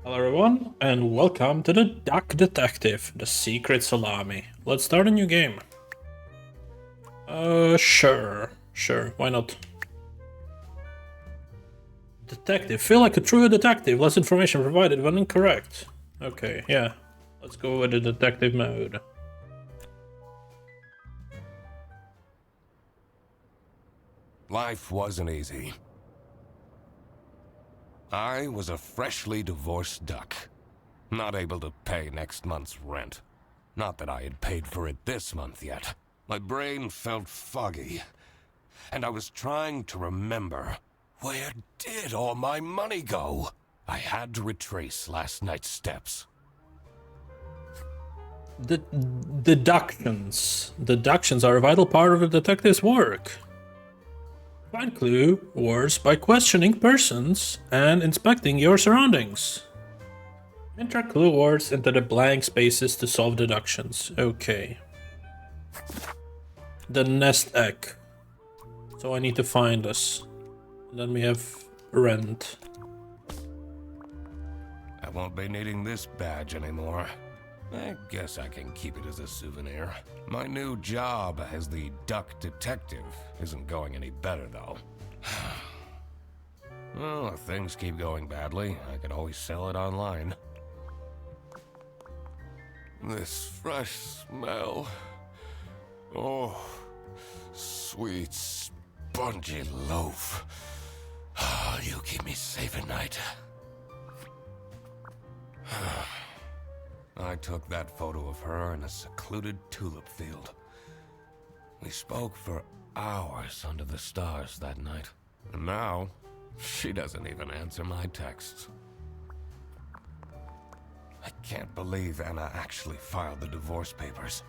Hello everyone, and welcome to the Duck Detective, the secret Salami. Let's start a new game. Sure, why not? Detective, feel like a true detective, less information provided when incorrect. Okay, yeah, let's go with the detective mode. Life wasn't easy. I was a freshly divorced duck, not able to pay next month's rent. Not that I had paid for it this month yet. My brain felt foggy, and I was trying to remember, where did all my money go? I had to retrace last night's steps. The deductions. Deductions are a vital part of a detective's work. Find clue words by questioning persons and inspecting your surroundings. Enter clue words into the blank spaces to solve deductions. Okay. The nest egg. So I need to find this. And then we have rent. I won't be needing this badge anymore. I guess I can keep it as a souvenir. My new job as the duck detective isn't going any better, though. Well, if things keep going badly, I can always sell it online. This fresh smell. Oh, sweet, spongy loaf. You keep me safe at night. I took that photo of her in a secluded tulip field. We spoke for hours under the stars that night. And now, she doesn't even answer my texts. I can't believe Anna actually filed the divorce papers.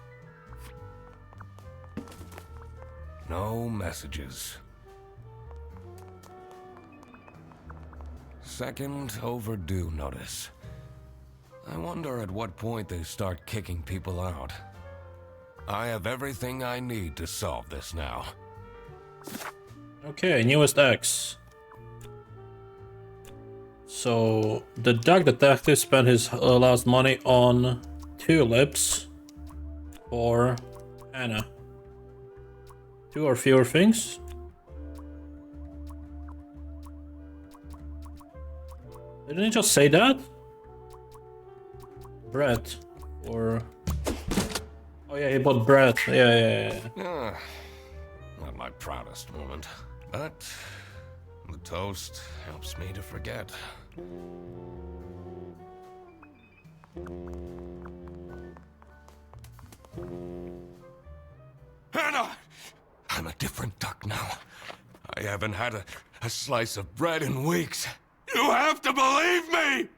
No messages. Second overdue notice. I wonder at what point they start kicking people out. I have everything I need to solve this now. Okay, newest X. So, the duck detective spent his last money on tulips for Anna. Two or fewer things? Didn't he just say that? Bread. Or... Oh yeah, he bought bread. Yeah. Not my proudest moment, but the toast helps me to forget. Anna! I'm a different duck now. I haven't had a slice of bread in weeks. You have to believe me!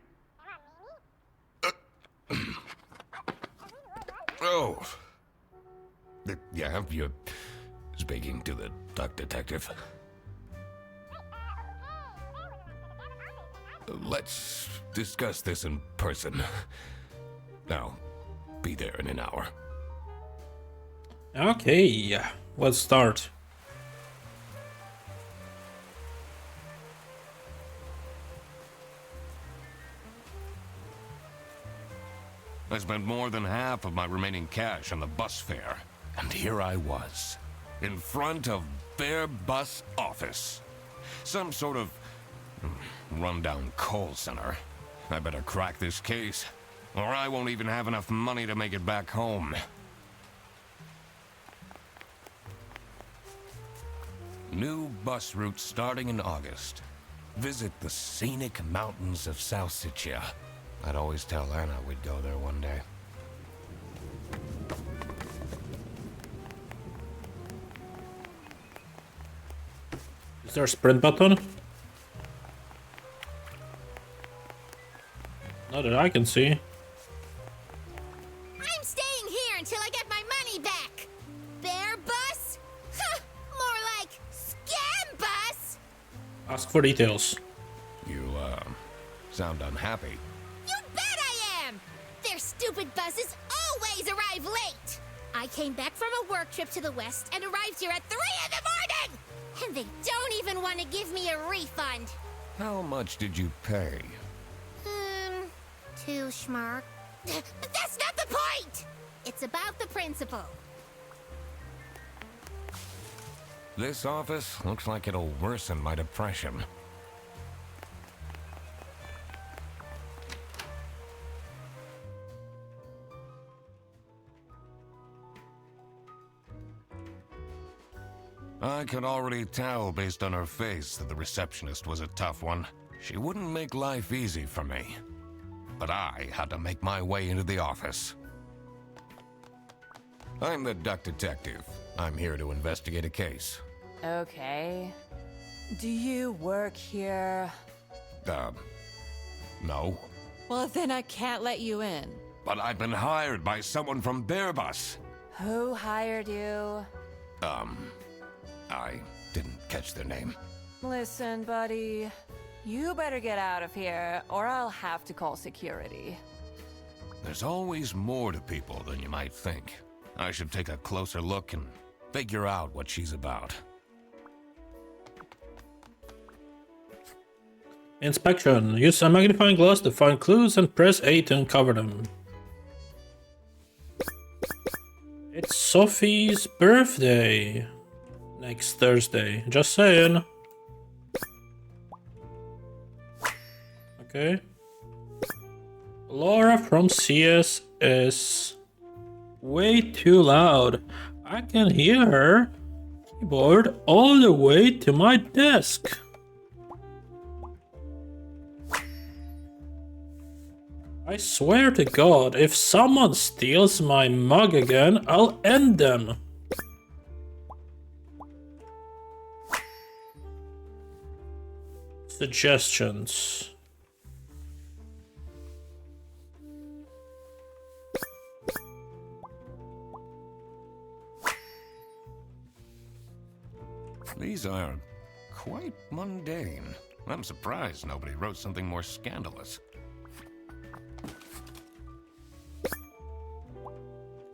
Oh. Yeah, you're speaking to the duck detective. Let's discuss this in person. I'll be there in an hour. Okay, let's start. I spent more than half of my remaining cash on the bus fare. And here I was, in front of their bus office. Some sort of rundown coal center. I better crack this case, or I won't even have enough money to make it back home. New bus route starting in August. Visit the scenic mountains of 𝐒𝐸𝐞𝐜𝐬. I'd always tell Anna we'd go there one day. Is there a sprint button? Not that I can see. I'm staying here until I get my money back. Bear bus? Huh, more like scam bus. Ask for details. You, sound unhappy. You bet I am. Their stupid buses always arrive late. I came back from a work trip to the west and arrived here at 3 in the morning. And they don't even want to give me a refund. How much did you pay? too, Schmark. But that's not the point! It's about the principal. This office looks like it'll worsen my depression. I could already tell based on her face that the receptionist was a tough one. She wouldn't make life easy for me. But I had to make my way into the office. I'm the duck detective. I'm here to investigate a case. Okay. Do you work here? No. Well, then I can't let you in. But I've been hired by someone from Bearbus. Who hired you? I didn't catch their name. Listen, buddy. You better get out of here, or I'll have to call security. There's always more to people than you might think. I should take a closer look and figure out what she's about. Inspection. Use a magnifying glass to find clues and press A to uncover them. It's Sophie's birthday. Next Thursday. Just saying. Okay. Laura from CS is way too loud. I can hear her keyboard all the way to my desk. I swear to God, if someone steals my mug again, I'll end them. Suggestions. These are quite mundane. I'm surprised nobody wrote something more scandalous.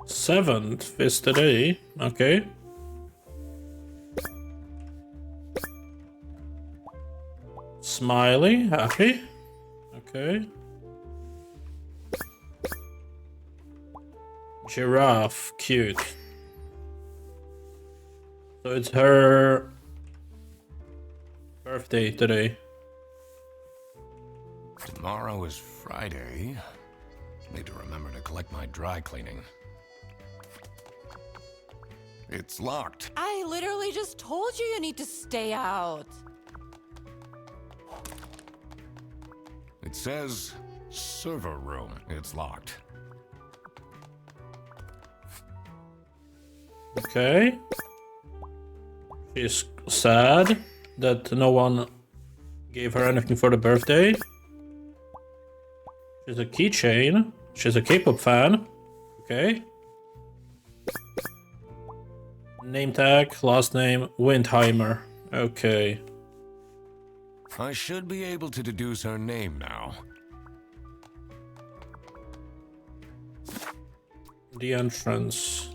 7th is today. Okay. Smiley, happy. Okay. Giraffe, cute. So it's her birthday today. Tomorrow is Friday. Need to remember to collect my dry cleaning. It's locked. I literally just told you need to stay out. It says server room. It's locked. Okay. She's sad that no one gave her anything for the birthday. She's a keychain. She's a K-pop fan. Okay. Name tag, last name, Windheimer. Okay. I should be able to deduce her name now. The entrance.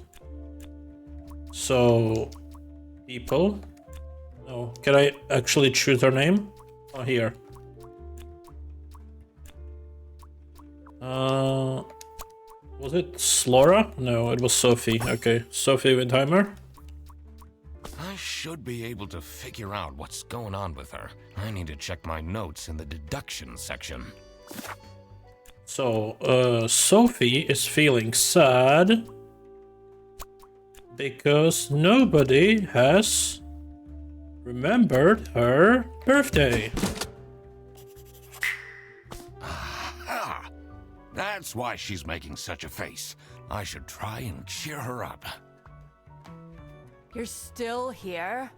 So, people. Oh, can I actually choose her name? Oh, here. Was it Slora? No, it was Sophie. Okay, Sophie Windheimer. I should be able to figure out what's going on with her. I need to check my notes in the deduction section. So, Sophie is feeling sad because nobody has remembered her birthday. Ah, that's why she's making such a face. I should try and cheer her up. You're still here?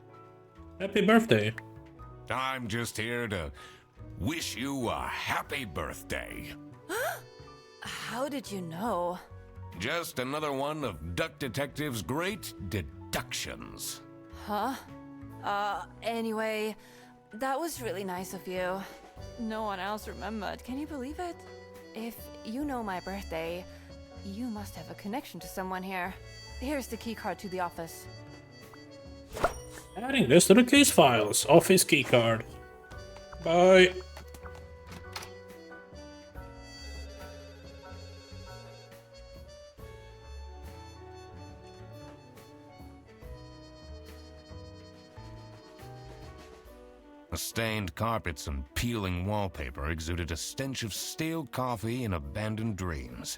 Happy birthday. I'm just here to wish you a happy birthday. How did you know? Just another one of Duck Detective's great deductions. Huh? Anyway, that was really nice of you. No one else remembered. Can you believe it? If you know my birthday, you must have a connection to someone here. Here's the keycard to the office. Adding this to the case files. Office keycard. Bye. The stained carpets and peeling wallpaper exuded a stench of stale coffee and abandoned dreams.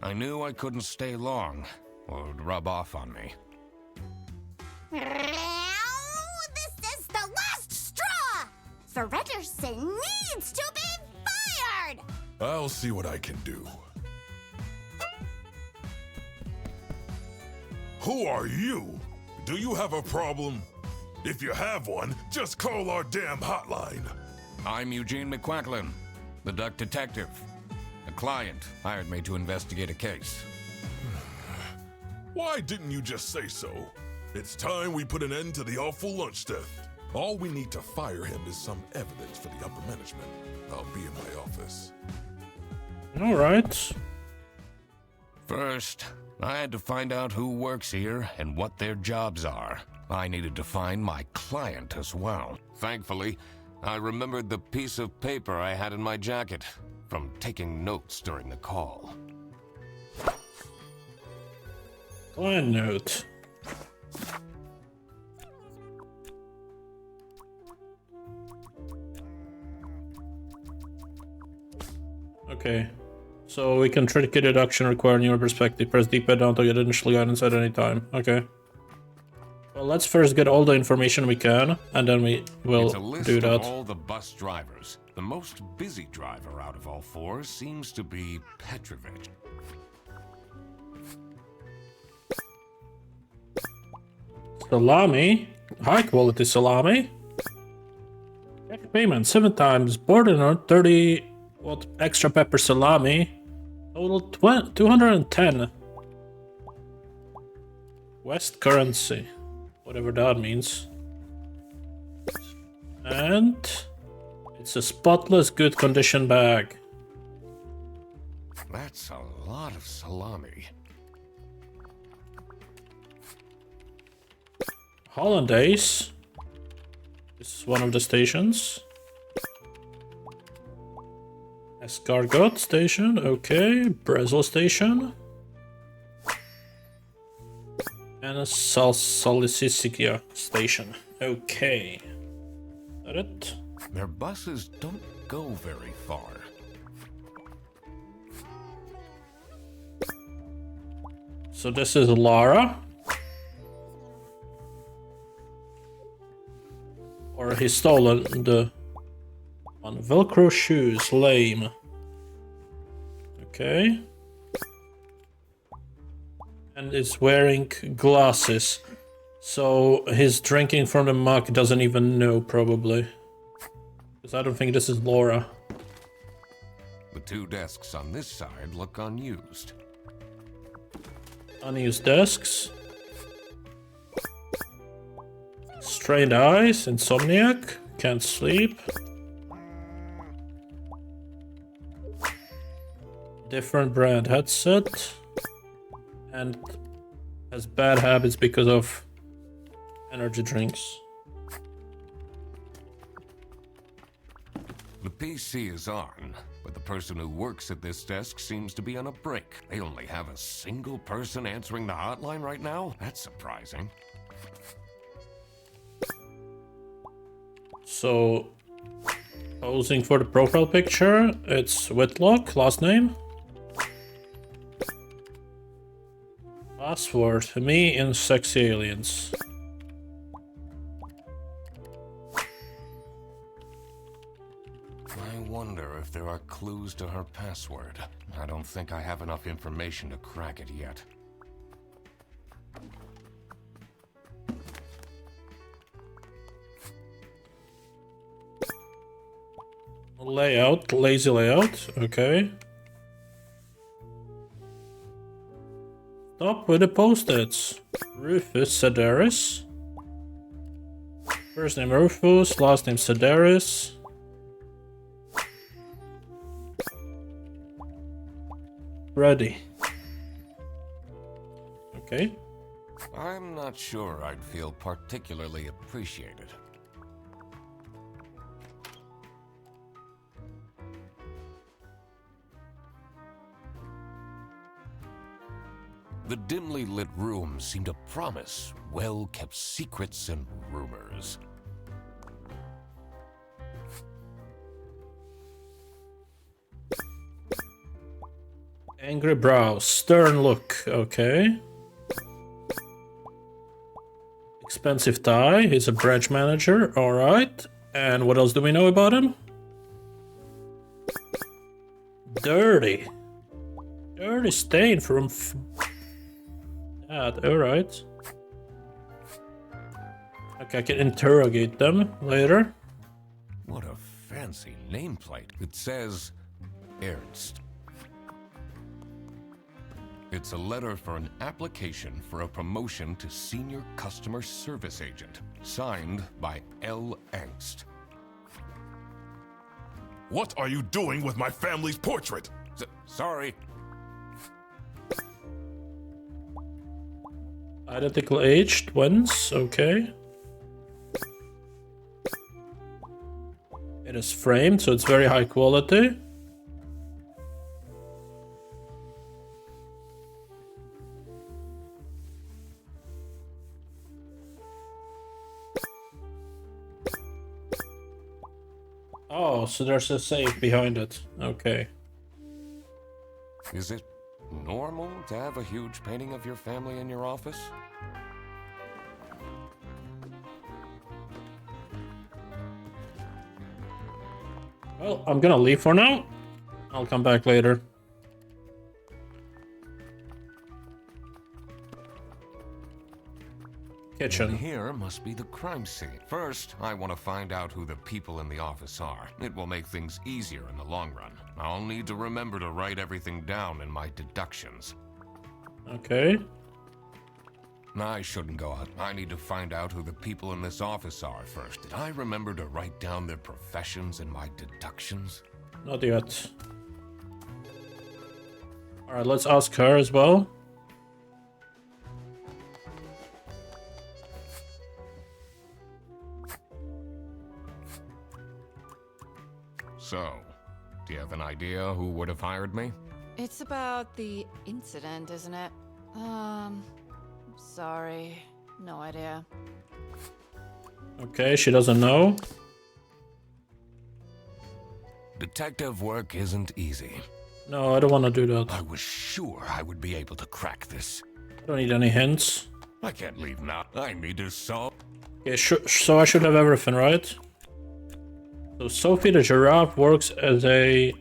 I knew I couldn't stay long, or it would rub off on me. This is the last straw! Fredderson needs to be fired! I'll see what I can do. Who are you? Do you have a problem? If you have one, just call our damn hotline. I'm 𝐒𝐩𝐞𝐜𝐬, the duck detective. A client hired me to investigate a case. Why didn't you just say so? It's time we put an end to the awful lunch theft. All we need to fire him is some evidence for the upper management. I'll be in my office. All right. First, I had to find out who works here and what their jobs are. I needed to find my client as well. Thankfully, I remembered the piece of paper I had in my jacket from taking notes during the call. Client note. Okay. So we can trigger deduction requiring your perspective. Press D-pad down to get initial guidance at any time. Okay. Well, let's first get all the information we can, and then we will It's a list do that. of all the bus drivers. The most busy driver out of all four seems to be Petrovich. Salami. High quality salami. Cash payment 7 times. Board dinner 30 watt extra pepper salami. Total 210. West currency. Whatever that means. And it's a spotless good condition bag. That's a lot of salami. Hollandaise. This is one of the stations. Escargot station, okay. Brazil station. And a Salsiccia station. Okay. Is that it? Their buses don't go very far. So this is Lara. Or he stolen the one. Velcro shoes, lame. Okay. And is wearing glasses. So his drinking from the mug doesn't even know, probably. Because I don't think this is Laura. The two desks on this side look unused. Unused desks. Strained eyes, insomniac, can't sleep. Different brand headset. And has bad habits because of energy drinks. The PC is on, but the person who works at this desk seems to be on a break. They only have a single person answering the hotline right now? That's surprising. So, posing for the profile picture, it's Whitlock, last name. Password, me in Sexy Aliens. I wonder if there are clues to her password. I don't think I have enough information to crack it yet. Layout, lazy layout, okay. Stop with the post-its. Rufus Sedaris. First name Rufus, last name Sedaris. Ready. Okay. I'm not sure I'd feel particularly appreciated. The dimly lit room seemed to promise well-kept secrets and rumors. Angry brows, stern look. Okay. Expensive tie. He's a branch manager. All right. And what else do we know about him? Dirty. Dirty stain from that. All right. Okay, I can interrogate them later. What a fancy nameplate. It says Ernst. It's a letter for an application for a promotion to Senior Customer Service Agent, signed by L. Angst. What are you doing with my family's portrait? Sorry. Identical age, twins, okay. It is framed, so it's very high quality. Oh, so there's a safe behind it. Okay. Is it normal to have a huge painting of your family in your office? Well, I'm gonna leave for now. I'll come back later. Kitchen. Here must be the crime scene. First, I want to find out who the people in the office are. It will make things easier in the long run. I'll need to remember to write everything down in my deductions. Okay. I shouldn't go out. I need to find out who the people in this office are first. Did I remember to write down their professions in my deductions? Not yet. Alright, let's ask her as well. So, do you have an idea who would have hired me? It's about the incident, isn't it? Sorry. No idea. Okay, she doesn't know. Detective work isn't easy. No, I don't want to do that. I was sure I would be able to crack this. I don't need any hints. I can't leave now. I need to solve. Okay, so I should have everything, right? So Sophie the giraffe works as a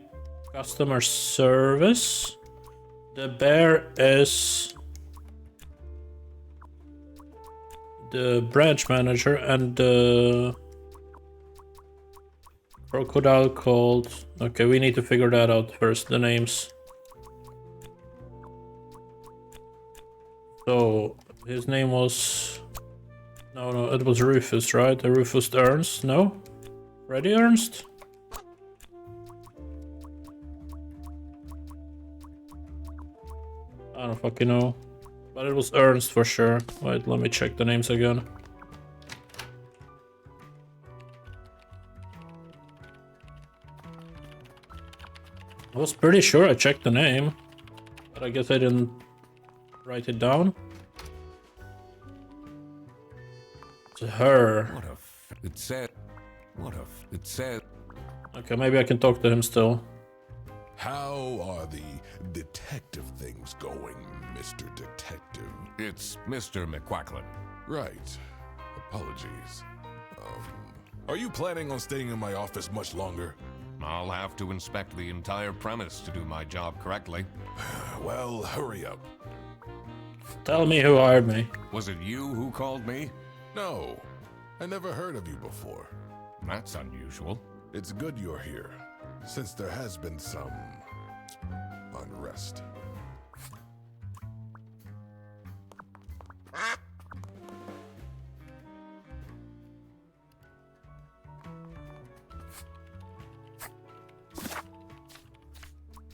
customer service. The bear is the branch manager, and the crocodile called... Okay, we need to figure that out first, the names. So, his name was... No, it was Rufus, right? The Rufus Ernst, no? Freddy Ernst? I don't fucking know. But it was Ernst for sure. Wait, let me check the names again. I was pretty sure I checked the name, but I guess I didn't write it down. It's her. What a it said. What a it said. Okay, maybe I can talk to him still. How are the detective things going, Mr. Detective? It's Mr. McQuacklin. Right. Apologies. Are you planning on staying in my office much longer? I'll have to inspect the entire premise to do my job correctly. Well, hurry up. Tell me who hired me. Was it you who called me? No, I never heard of you before. That's unusual. It's good you're here, since there has been some unrest.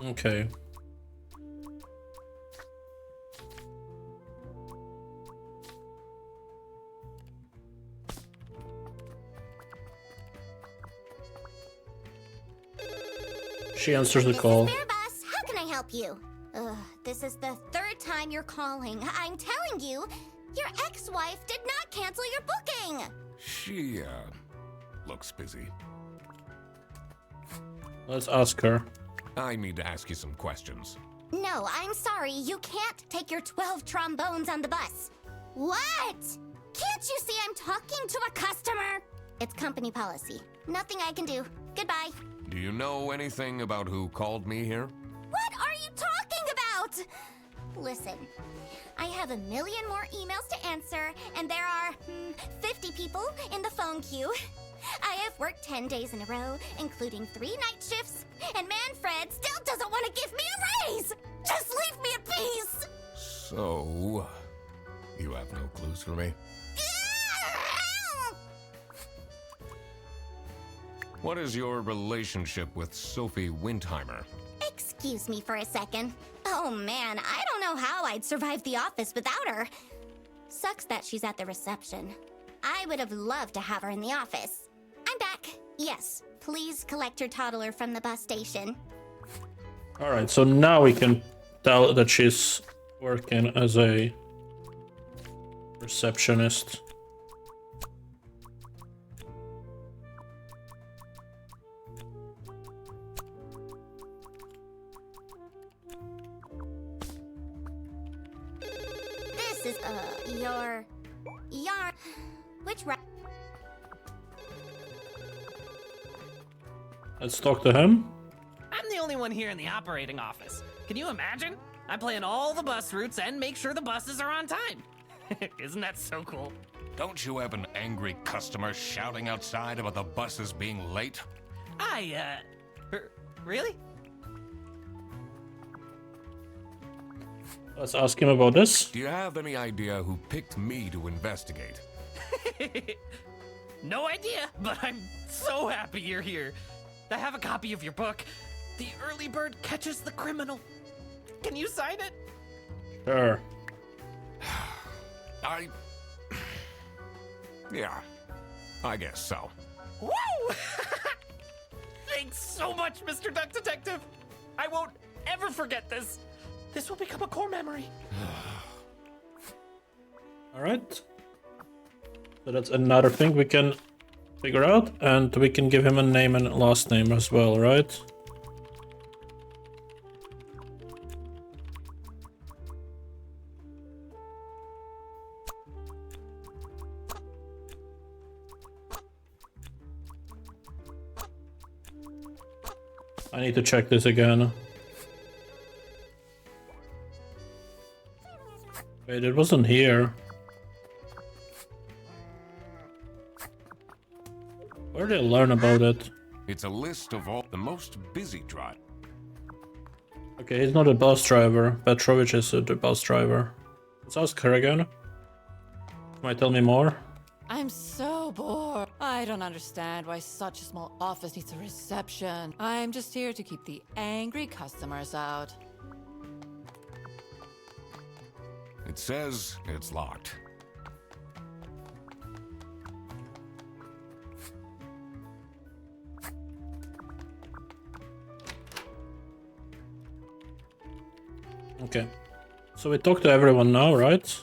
Okay. She answers the call. This is Fair Boss. How can I help you? This is the third time you're calling. I'm telling you, your ex-wife did not cancel your booking. She, looks busy. Let's ask her. I need to ask you some questions. No, I'm sorry. You can't take your 12 trombones on the bus. What? Can't you see I'm talking to a customer? It's company policy. Nothing I can do. Goodbye. Do you know anything about who called me here? What are you talking about? Listen, I have a million more emails to answer, and there are 50 people in the phone queue. I have worked 10 days in a row, including 3 night shifts, and Manfred still doesn't want to give me a raise! Just leave me in peace! So, you have no clues for me? What is your relationship with Sophie Windheimer? Excuse me for a second. Oh man, I don't know how I'd survive the office without her. Sucks that she's at the reception. I would have loved to have her in the office. I'm back. Yes, please collect your toddler from the bus station. Alright, so now we can tell that she's working as a receptionist. This is, which Let's talk to him. I'm the only one here in the operating office. Can you imagine? I plan all the bus routes and make sure the buses are on time. Isn't that so cool? Don't you have an angry customer shouting outside about the buses being late? Really? Let's ask him about this. Do you have any idea who picked me to investigate? No idea, but I'm so happy you're here. I have a copy of your book, The Early Bird Catches the Criminal. Can you sign it? Sure. Yeah, I guess so. Woo! Thanks so much, Mr. Duck Detective. I won't ever forget this. This will become a core memory. Alright. So that's another thing we can figure out, and we can give him a name and last name as well, right? I need to check this again. Wait, it wasn't here. Where did I learn about it? It's a list of all the most busy drivers. Okay, he's not a bus driver. Petrovich is the bus driver. Let's ask her again. Might tell me more. I'm so bored. I don't understand why such a small office needs a reception. I'm just here to keep the angry customers out. It says it's locked. Okay. So we talk to everyone now, right?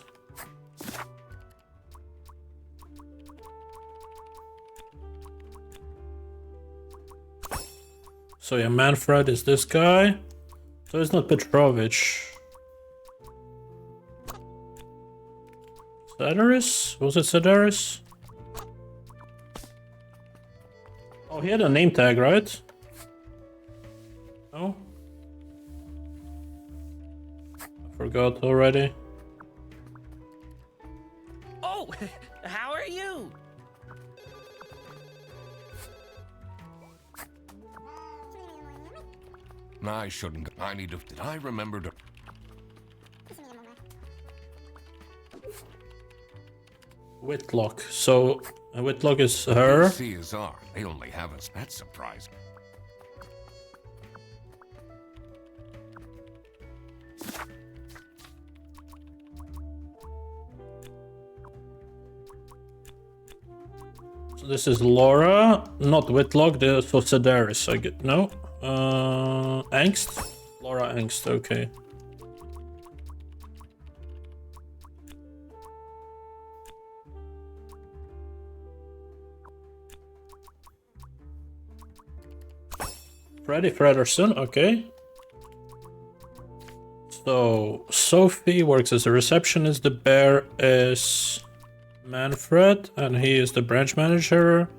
So yeah, Manfred is this guy. So it's not Petrovich. Sedaris? Was it Sedaris? Oh, he had a name tag, right? No? I forgot already. Oh, how are you? I shouldn't. I need to. Did I remember to? Whitlock. So Whitlock is her. CSR. They only have us. That's surprising. So this is Laura, not Whitlock. So Sedaris. I get no. Angst. Laura Angst. Okay. Freddie Frederson, okay. So, Sophie works as a receptionist, the bear is Manfred, and he is the branch manager.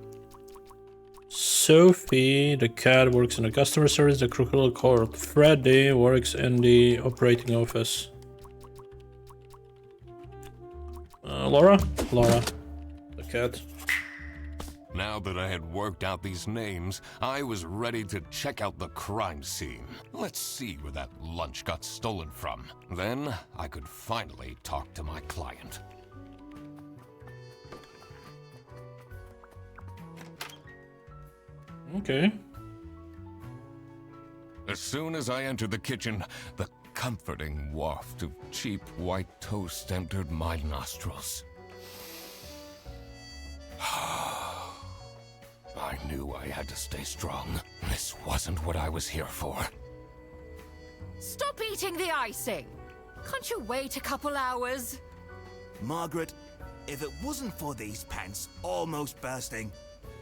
Sophie, the cat, works in the customer service, the crocodile called Freddy works in the operating office. Laura, the cat. Now that I had worked out these names, I was ready to check out the crime scene. Let's see where that lunch got stolen from. Then I could finally talk to my client. Okay. As soon as I entered the kitchen, the comforting waft of cheap white toast entered my nostrils. I knew I had to stay strong. This wasn't what I was here for. Stop eating the icing! Can't you wait a couple hours? Margaret, if it wasn't for these pants almost bursting,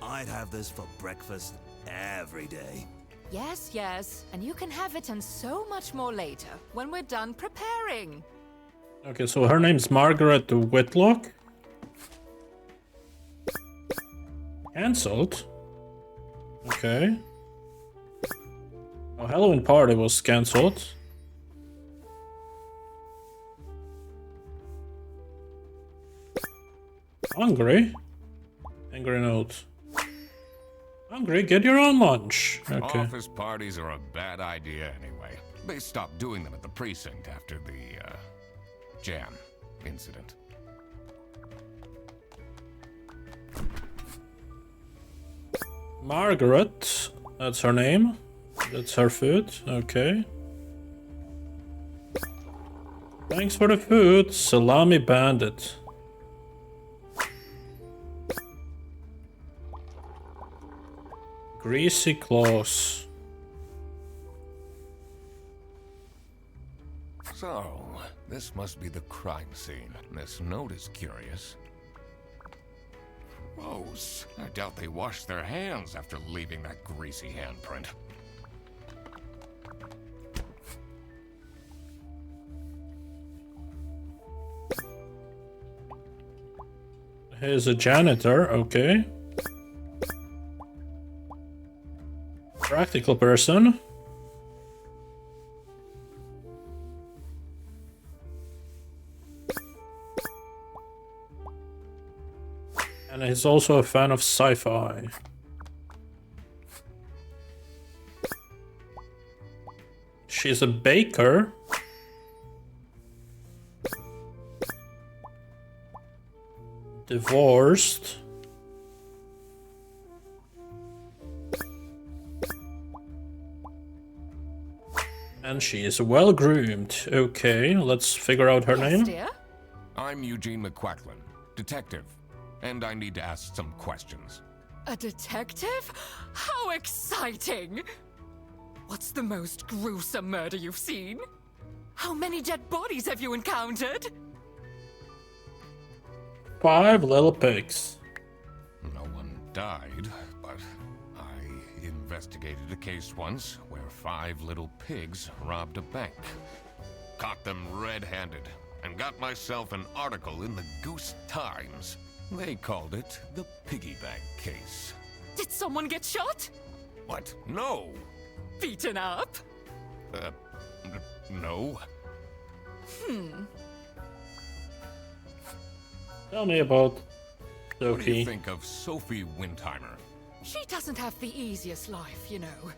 I'd have this for breakfast every day. Yes, yes, and you can have it and so much more later, when we're done preparing. Okay, so her name's Margaret Whitlock. Cancelled. Okay. Oh, Halloween party was cancelled. Hungry? Angry note. Hungry? Get your own lunch. Okay. Office parties are a bad idea anyway. They stopped doing them at the precinct after the, jam incident. Margaret. That's her name. That's her food. Okay. Thanks for the food. Salami bandit. Greasy claws. So, this must be the crime scene. This note is curious. Gross. I doubt they washed their hands after leaving that greasy handprint. Here's a janitor, okay. Practical person. And he's also a fan of sci-fi. She's a baker. Divorced. And she is well groomed. Okay, let's figure out her Yes, name. dear? I'm 𝐒𝐩𝐞𝐜𝐬, detective, and I need to ask some questions. A detective? How exciting! What's the most gruesome murder you've seen? How many dead bodies have you encountered? 5 little pigs. No one died, but I investigated a case once where 5 little pigs robbed a bank. Caught them red-handed, and got myself an article in the Goose Times. They called it the Piggy Bank case. Did someone get shot? What? No! Beaten up? No. Tell me about What do you Sophie. think of Sophie Windheimer? She doesn't have the easiest life, you know.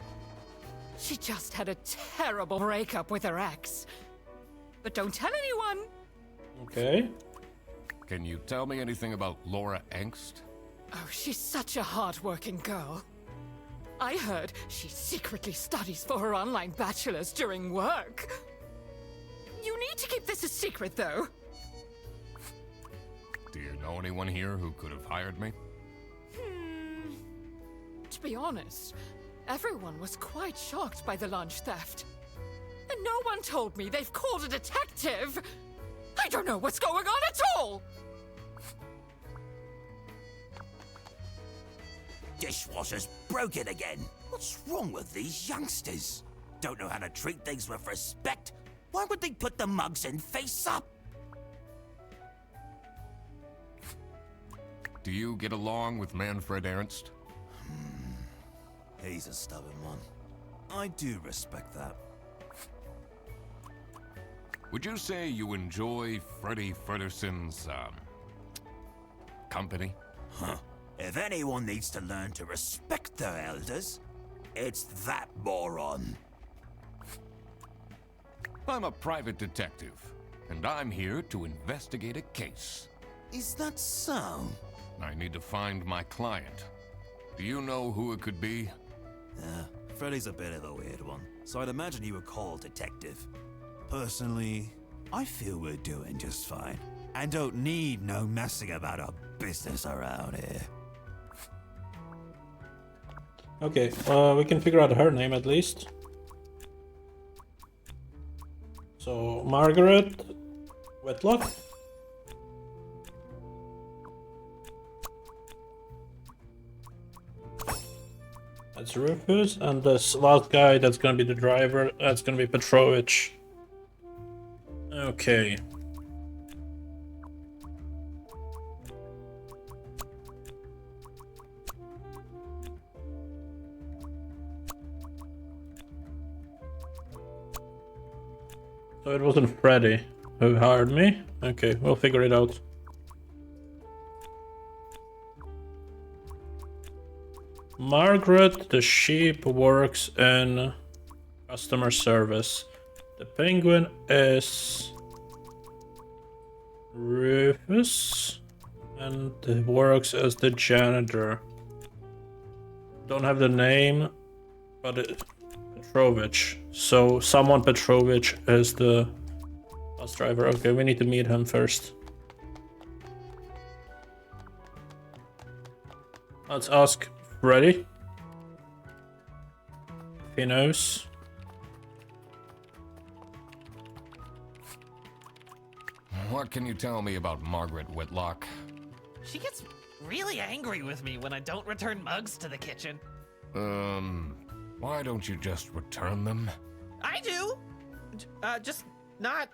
She just had a terrible breakup with her ex. But don't tell anyone. Okay. Can you tell me anything about Laura Angst? Oh, she's such a hard-working girl. I heard she secretly studies for her online bachelor's during work. You need to keep this a secret, though. Do you know anyone here who could have hired me? To be honest, everyone was quite shocked by the lunch theft. And no one told me they've called a detective. I don't know what's going on at all. Dishwasher's broken again. What's wrong with these youngsters? Don't know how to treat things with respect? Why would they put the mugs in face up? Do you get along with Manfred Ernst? He's a stubborn one. I do respect that. Would you say you enjoy Freddy Fredersen's, company? Huh. If anyone needs to learn to respect their elders, it's that moron. I'm a private detective, and I'm here to investigate a case. Is that so? I need to find my client. Do you know who it could be? Freddy's a bit of a weird one, so I'd imagine he would call detective. Personally, I feel we're doing just fine, and don't need no messing about our business around here. Okay, we can figure out her name at least. So, Margaret Whitlock. That's Rufus, and this last guy that's gonna be the driver, that's gonna be Petrovich. Okay. So it wasn't Freddy who hired me? Okay, we'll figure it out. Margaret the sheep works in customer service. The penguin is Rufus and works as the janitor. Don't have the name, but Petrovich. So someone Petrovich is the bus driver. Okay, we need to meet him first. Let's ask Freddy if he knows. What can you tell me about Margaret Whitlock? She gets really angry with me when I don't return mugs to the kitchen. Why don't you just return them? I do! Just not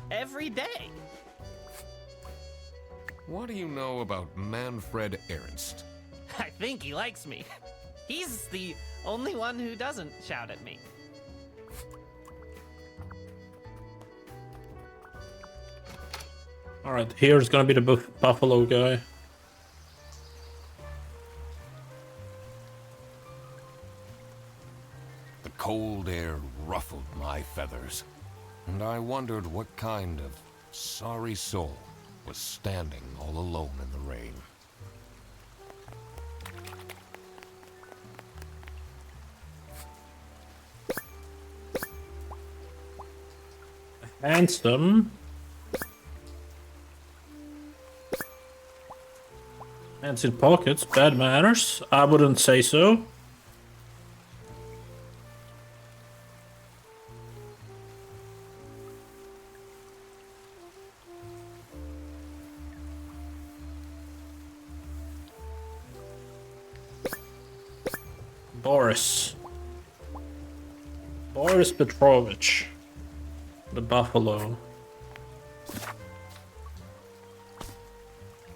every day. What do you know about Manfred Ernst? I think he likes me. He's the only one who doesn't shout at me. Alright, here's gonna be the buffalo guy. The cold air ruffled my feathers, and I wondered what kind of sorry soul was standing all alone in the rain. Handsome. Hands in pockets, bad manners. I wouldn't say so. Boris Petrovich, the buffalo.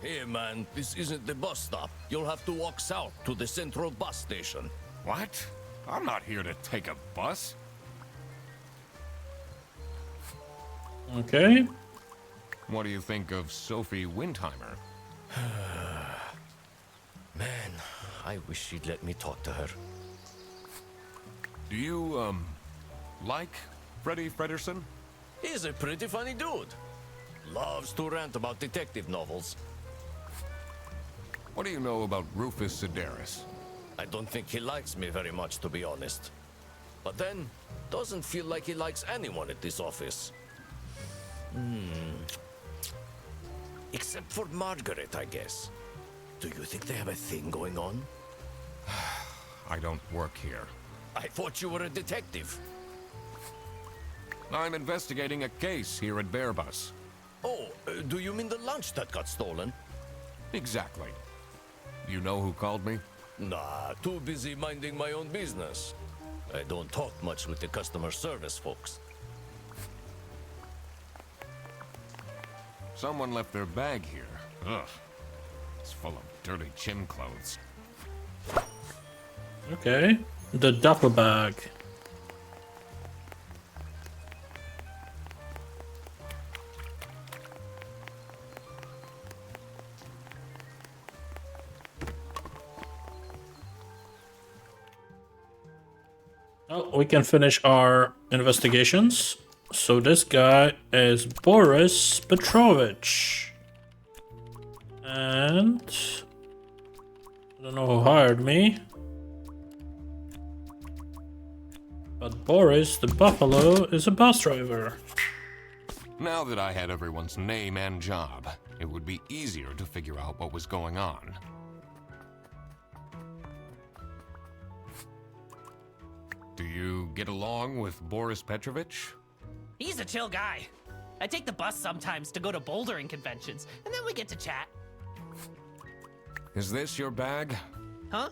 Hey man, this isn't the bus stop. You'll have to walk south to the central bus station. What? I'm not here to take a bus. Okay. What do you think of Sophie Windheimer? Man, I wish she'd let me talk to her. Do you, like Freddy Fredersen? He's a pretty funny dude. Loves to rant about detective novels. What do you know about Rufus Sedaris? I don't think he likes me very much, to be honest. But then, doesn't feel like he likes anyone at this office. Except for Margaret, I guess. Do you think they have a thing going on? I don't work here. I thought you were a detective. I'm investigating a case here at Verbus. Oh, do you mean the lunch that got stolen? Exactly. You know who called me? Nah, too busy minding my own business. I don't talk much with the customer service folks. Someone left their bag here. Ugh. It's full of dirty gym clothes. Okay. The duffel bag. Oh, we can finish our investigations. So this guy is Boris Petrovich. And I don't know who hired me. But Boris the Buffalo is a bus driver. Now that I had everyone's name and job, it would be easier to figure out what was going on. Do you get along with Boris Petrovich? He's a chill guy. I take the bus sometimes to go to bouldering conventions, and then we get to chat. Is this your bag? Huh?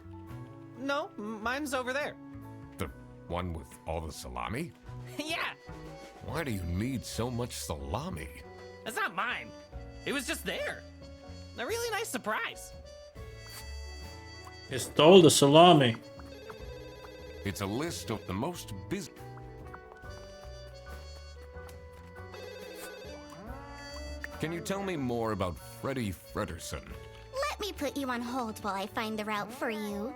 No, mine's over there. The one with all the salami? Yeah, Why do you need so much salami? that's not mine. It was just there. A really nice surprise. He stole the salami. It's a list of the most busy... Can you tell me more about Freddie Frederson? Let me put you on hold while I find the route for you.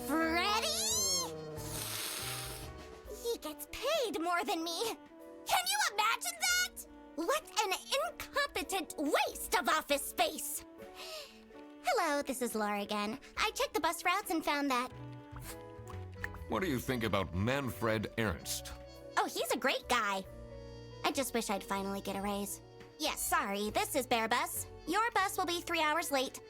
Freddy? He gets paid more than me. Can you imagine that? What an incompetent waste of office space. Hello, this is Laura again. I checked the bus routes and found that... What do you think about Manfred Ernst? Oh, he's a great guy. I just wish I'd finally get a raise. Yes, sorry, this is Bear Bus. Your bus will be 3 hours late.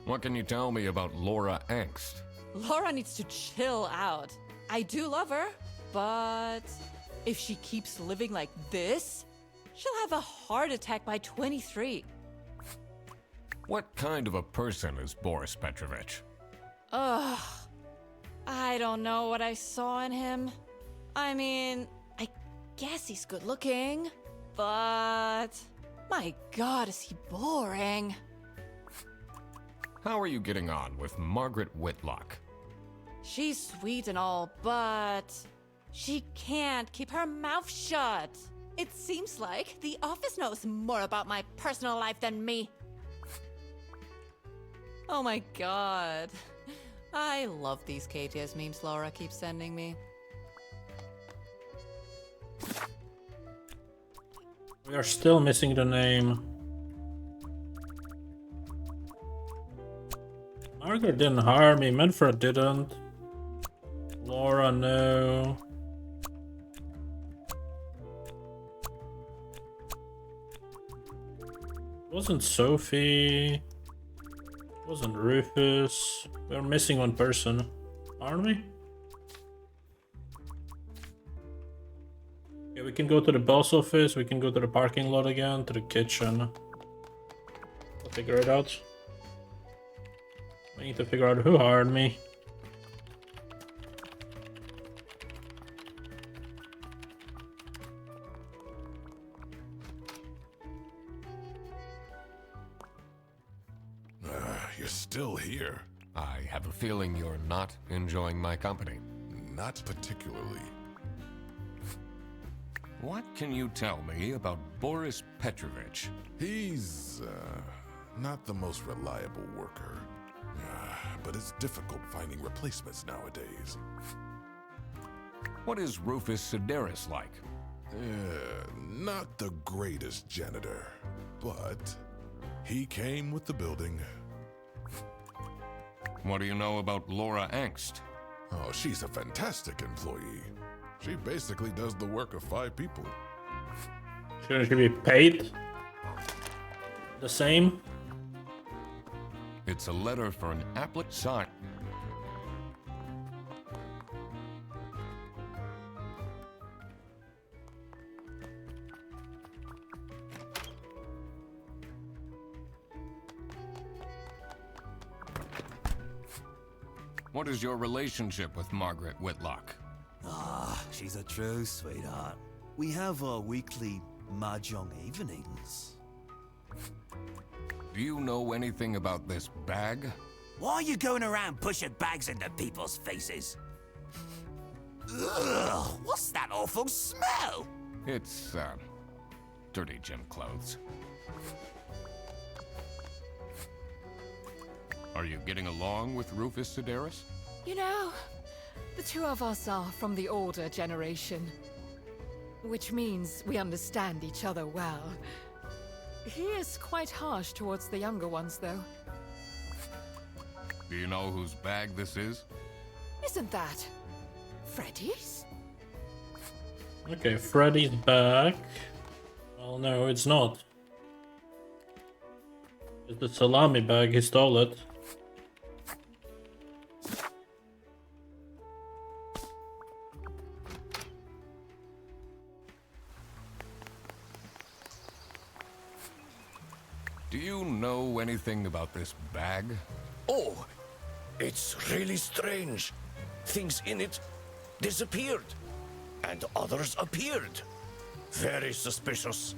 What can you tell me about Laura Angst? Laura needs to chill out. I do love her, but if she keeps living like this, she'll have a heart attack by 23. What kind of a person is Boris Petrovich? Ugh. I don't know what I saw in him. I mean, I guess he's good looking, but my God, is he boring. How are you getting on with Margaret Whitlock? She's sweet and all, but she can't keep her mouth shut. It seems like the office knows more about my personal life than me. Oh my God. I love these KTS memes Laura keeps sending me. We are still missing the name. Margaret didn't hire me, Manfred didn't. Laura, no. Wasn't Sophie. Wasn't Rufus. We're missing one person, aren't we? Yeah, we can go to the boss office, we can go to the parking lot again, to the kitchen. We'll figure it out. I need to figure out who hired me. You're still here. I have a feeling you're not enjoying my company. Not particularly. What can you tell me about Boris Petrovich? He's, not the most reliable worker. But it's difficult finding replacements nowadays. What is Rufus Sedaris like? Not the greatest janitor, but he came with the building. What do you know about Laura Angst? Oh, she's a fantastic employee. She basically does the work of 5 people. Shouldn't she be paid the same? It's a letter for an applicant sign. What is your relationship with Margaret Whitlock? Ah, she's a true sweetheart. We have our weekly mahjong evenings. Do you know anything about this bag? Why are you going around pushing bags into people's faces? Ugh, what's that awful smell? It's, dirty gym clothes. Are you getting along with Rufus Sedaris? You know, the two of us are from the older generation, which means we understand each other well. He is quite harsh towards the younger ones, though. Do you know whose bag this is? Isn't that Freddy's? Okay, Freddy's back. Well, no, it's not. It's the Salami bag, he stole it. Do you know anything about this bag? Oh, it's really strange. Things in it disappeared, and others appeared. Very suspicious.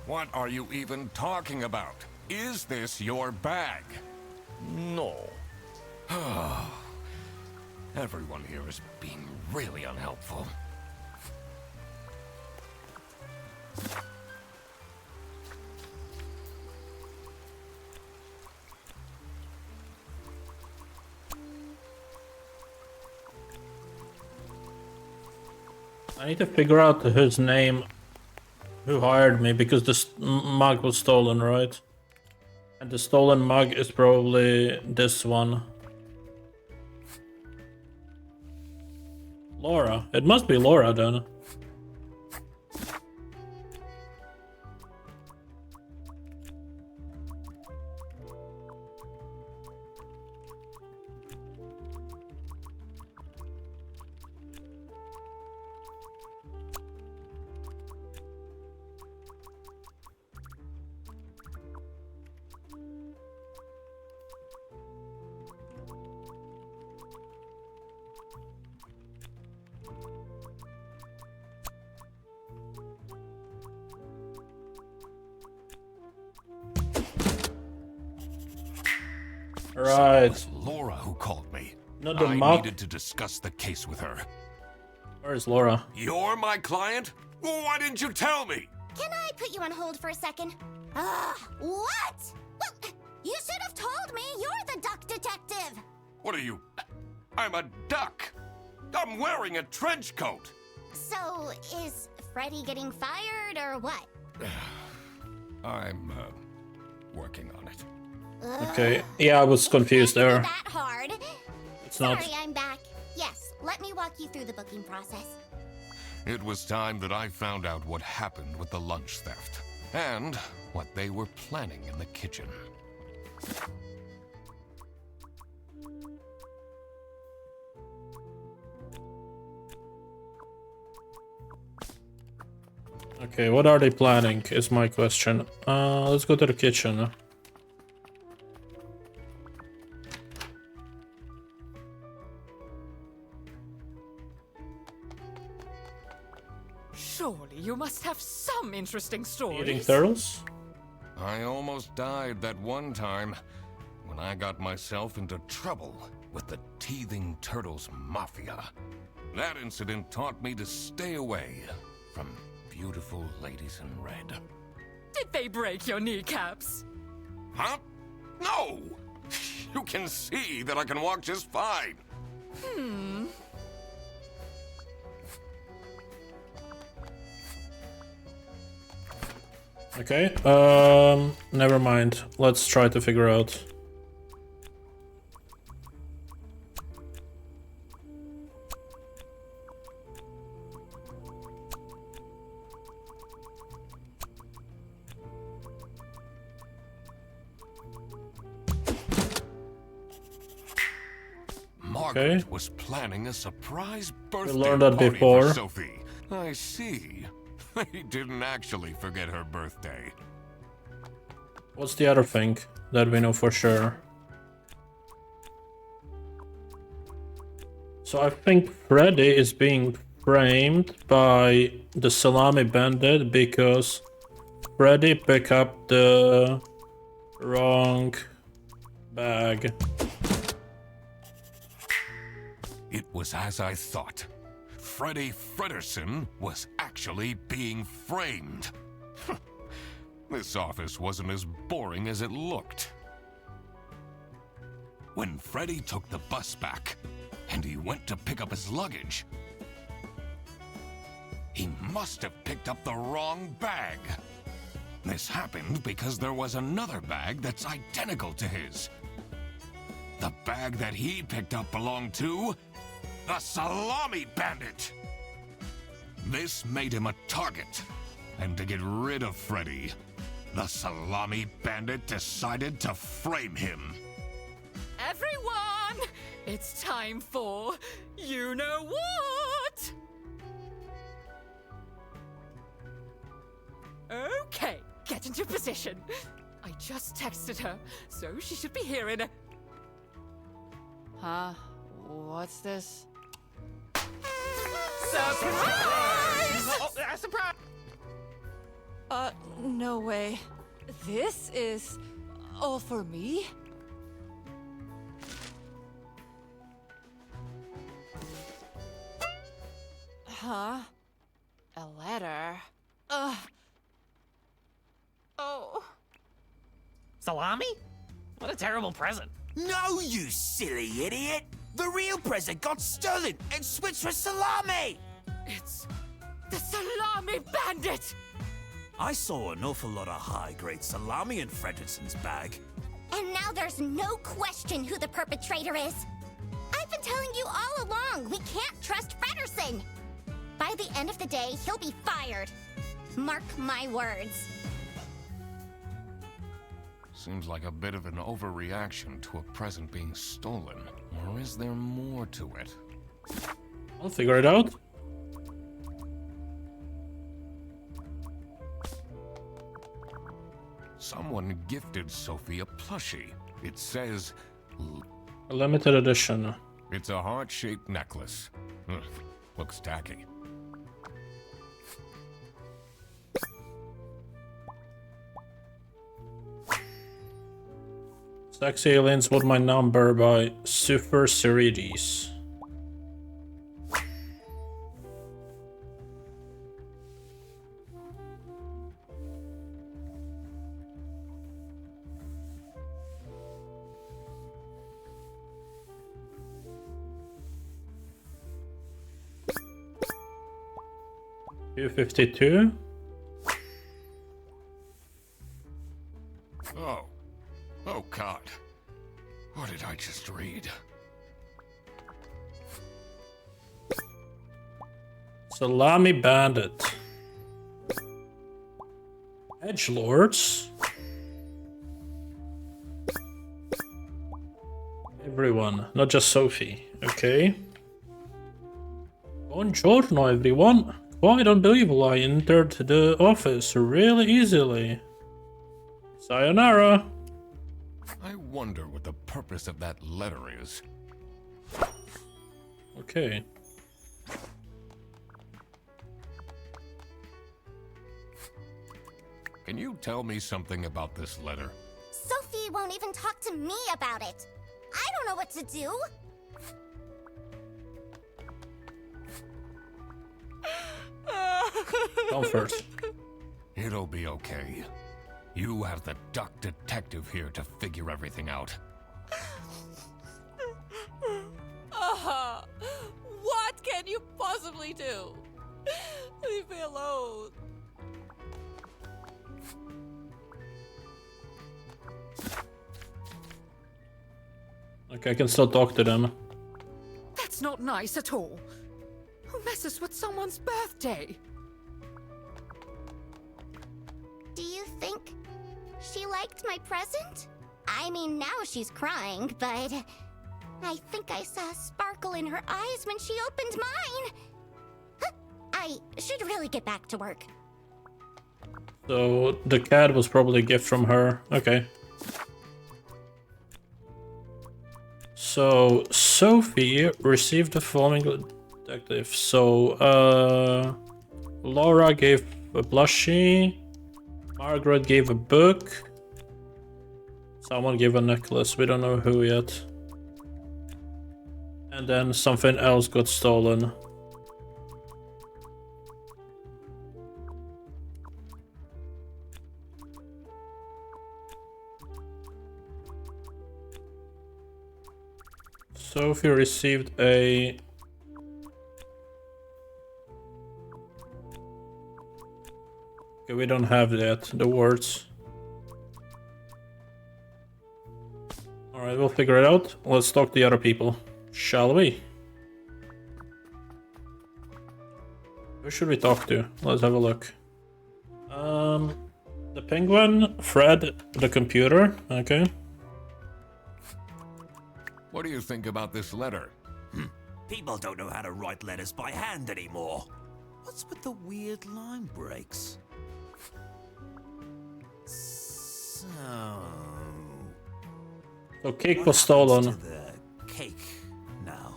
What are you even talking about? Is this your bag? No. Everyone here is being really unhelpful. I need to figure out his name, who hired me, because this mug was stolen, right? And the stolen mug is probably this one. Laura. It must be Laura then. Right. It was Laura who called me. Not the I mug. needed to discuss the case with her. Where's Laura? You're my client? Why didn't you tell me? Can I put you on hold for a second? What? Well, you should have told me. You're the duck detective. What are you? I'm a duck. I'm wearing a trench coat. So, is Freddy getting fired or what? I'm, working on it. Okay. Yeah, I was confused Can't be there. that hard. It's Sorry, not. I'm back. Yes, let me walk you through the booking process. It was time that I found out what happened with the lunch theft and what they were planning in the kitchen. Okay, what are they planning is my question. Let's go to the kitchen. Surely you must have some interesting stories. Eating turtles? I almost died that one time when I got myself into trouble with the Teething Turtles Mafia. That incident taught me to stay away from beautiful ladies in red. Did they break your kneecaps? Huh? No! You can see that I can walk just fine. Okay, never mind. Let's try to figure out. Margaret Okay. was planning a surprise birthday learned that party before. for Sophie. I see. They didn't actually forget her birthday. What's the other thing that we know for sure? So I think Freddy is being framed by the Salami Bandit because Freddy picked up the wrong bag. It was as I thought. Freddy Fredersen was actually being framed. This office wasn't as boring as it looked. When Freddy took the bus back, and he went to pick up his luggage, he must have picked up the wrong bag. This happened because there was another bag that's identical to his. The bag that he picked up belonged to the Salami Bandit. This made him a target, and to get rid of Freddy, the Salami Bandit decided to frame him. Everyone! It's time for you know what? Okay, get into position. I just texted her, so she should be here in a... Huh? What's this? Surprise! Surprise! No way. This is all for me? Huh? A letter? Ugh. Oh. Salami? What a terrible present. No, you silly idiot! The real present got stolen and switched for Salami! It's the Salami Bandit! I saw an awful lot of high-grade salami in Fredersen's bag. And now there's no question who the perpetrator is. I've been telling you all along, we can't trust Fredersen. By the end of the day, he'll be fired. Mark my words. Seems like a bit of an overreaction to a present being stolen. Or is there more to it? I'll figure it out. Someone gifted Sophie a plushie. It says... A limited edition. It's a heart-shaped necklace. Looks tacky. Sexy Aliens Want My Number by Super Cerides. $252. Oh God. What did I just read? Salami Bandit. Edgelords. Everyone, not just Sophie. Okay. Buongiorno, everyone. Quite unbelievable, I entered the office really easily. Sayonara. I wonder what the purpose of that letter is. Okay. Can you tell me something about this letter? Sophie won't even talk to me about it. I don't know what to do. Come first. It'll be okay. You have the duck detective here to figure everything out. What can you possibly do? Leave me alone. Okay, I can still talk to them. That's not nice at all. Who messes with someone's birthday? Do you think she liked my present? I mean, now she's crying, but I think I saw a sparkle in her eyes when she opened mine. I should really get back to work. So the cat was probably a gift from her. Okay. So Sophie received the following detective. So, Laura gave a plushie. Margaret gave a book. Someone gave a necklace. We don't know who yet. And then something else got stolen. Sophie received a... Okay, we don't have yet the words. Alright, we'll figure it out. Let's talk to the other people. Shall we? Who should we talk to? Let's have a look. The penguin, Fred, the computer. Okay. What do you think about this letter? People don't know how to write letters by hand anymore. What's with the weird line breaks? So cake what was stolen. happens to the cake now?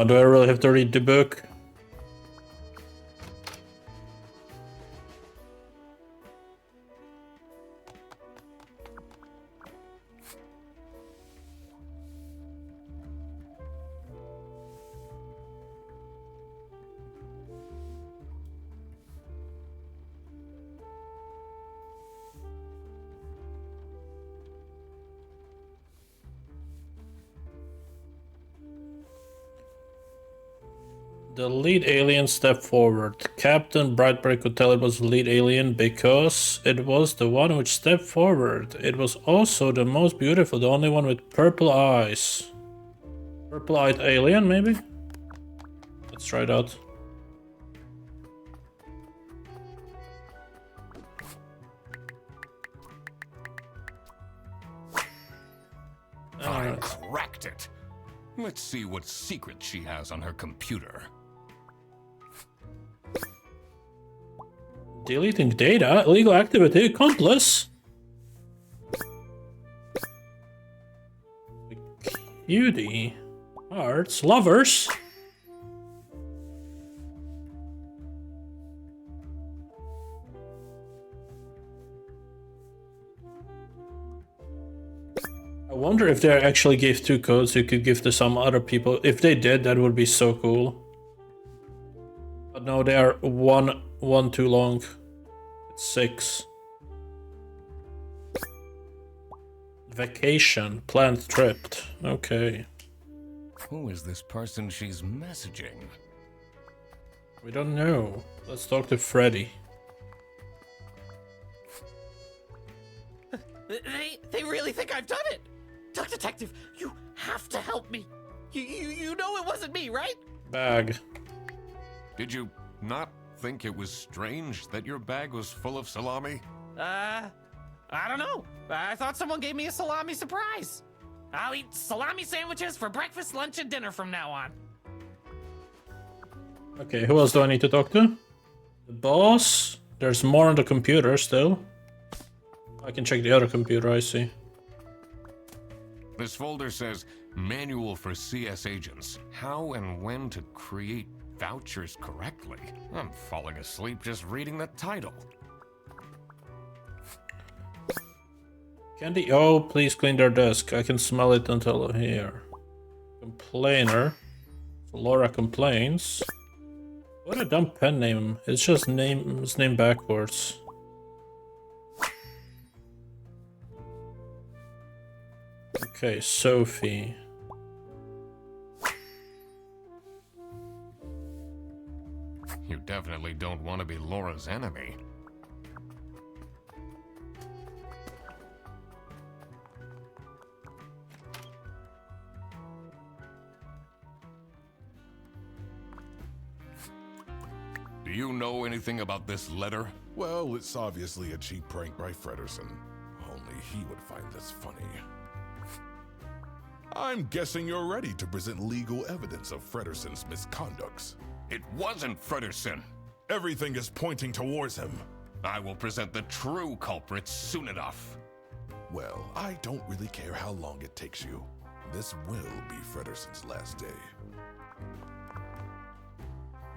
Do I really have to read the book? The lead alien stepped forward. Captain Brightburn could tell it was the lead alien because it was the one which stepped forward. It was also the most beautiful, the only one with purple eyes. Purple-eyed alien, maybe? Let's try it out. I cracked it. Let's see what secret she has on her computer. Deleting data? Illegal activity? Accomplice? Cutie. Hearts. Lovers? I wonder if they actually gave 2 codes you could give to some other people. If they did, that would be so cool. But no, they are one too long. It's 6. Vacation. Planned trip. Okay. Who is this person she's messaging? We don't know. Let's talk to Freddy. They really think I've done it! Duck Detective, you have to help me! You know it wasn't me, right? Bag. Did you not think it was strange that your bag was full of salami? I don't know. I thought someone gave me a salami surprise. I'll eat salami sandwiches for breakfast, lunch, and dinner from now on. Okay, who else do I need to talk to? The boss? There's more on the computer still. I can check the other computer, I see. This folder says, Manual for CS Agents. How and when to create vouchers correctly. I'm falling asleep just reading the title. Candy, oh, please clean their desk. I can smell it until here. Complainer. So Laura complains. What a dumb pen name. It's just his name backwards. Okay, Sophie. You definitely don't want to be Laura's enemy. you know anything about this letter? Well, it's obviously a cheap prank by Fredersen. Only he would find this funny. I'm guessing you're ready to present legal evidence of Fredersen's misconducts. It wasn't Fredersen. Everything is pointing towards him. I will present the true culprits soon enough. Well, I don't really care how long it takes you. This will be Fredersen's last day.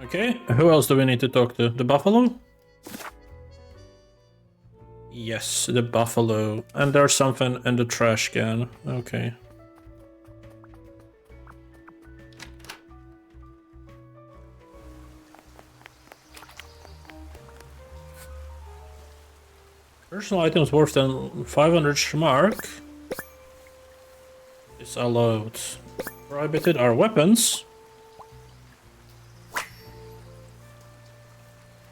Okay, who else do we need to talk to? The buffalo? Yes, the buffalo. And there's something in the trash can. Okay. Personal items worth than 500 Schmark is allowed. Prohibited are weapons.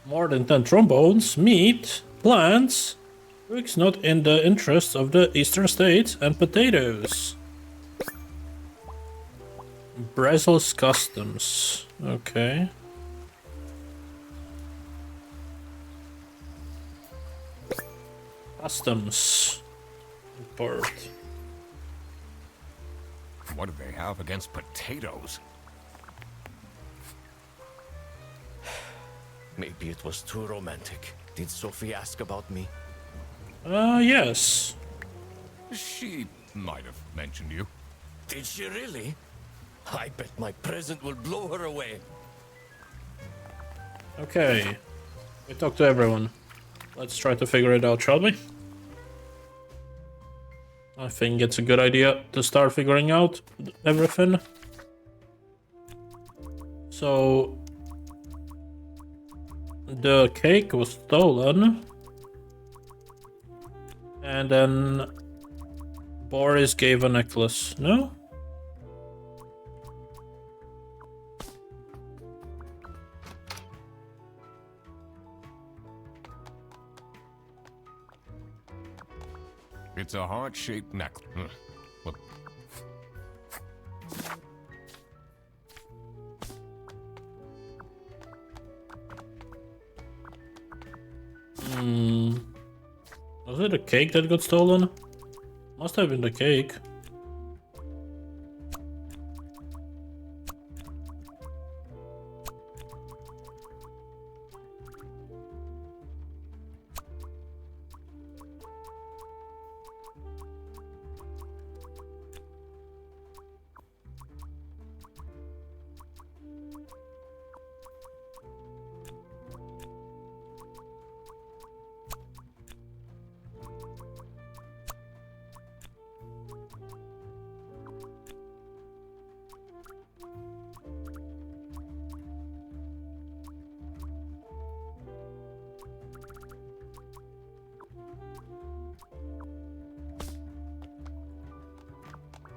More than 10 trombones, meat, plants, twigs not in the interests of the eastern states, and potatoes. Brazil's customs. Okay. Customs. Import. What do they have against potatoes? Maybe it was too romantic. Did Sophie ask about me? Yes. She might have mentioned you. Did she really? I bet my present will blow her away. Okay. We talked to everyone. Let's try to figure it out, shall we? I think it's a good idea to start figuring out everything. So the cake was stolen. And then Boris gave a necklace. No? It's a heart-shaped necklace. Look. Was it a cake that got stolen? Must have been the cake.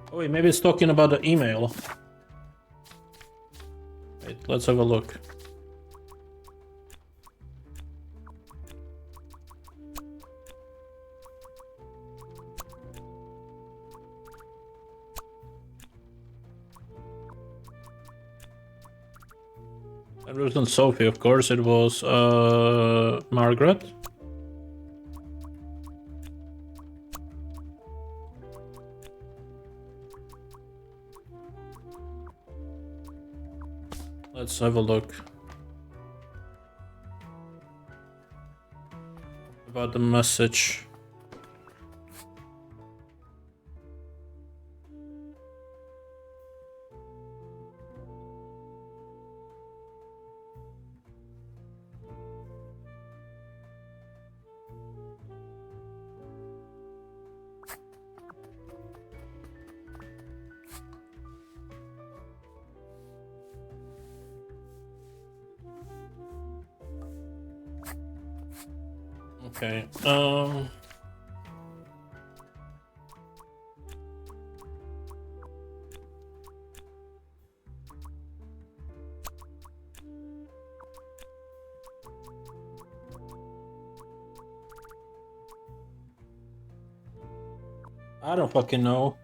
Oh wait, maybe it's talking about the email. Wait, let's have a look. It wasn't Sophie, of course, it was Margaret. Let's have a look. About the message. Okay, I don't fucking know.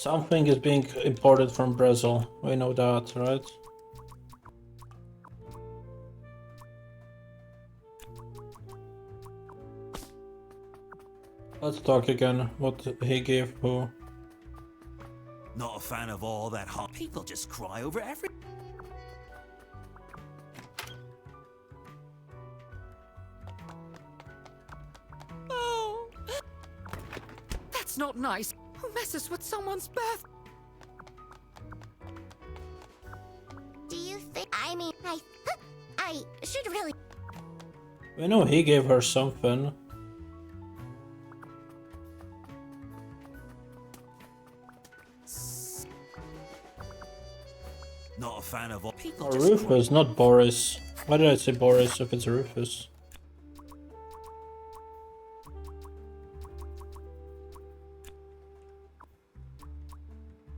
Something is being imported from Brazil. We know that, right? Let's talk again. What he gave who? Not a fan of all that hot. People just cry over every. Oh, that's not nice. Who messes with someone's birth? Do you think? I mean, I should really. We know he gave her something. Not a fan of all. People Or just Rufus, not Boris. Why did I say Boris if it's Rufus?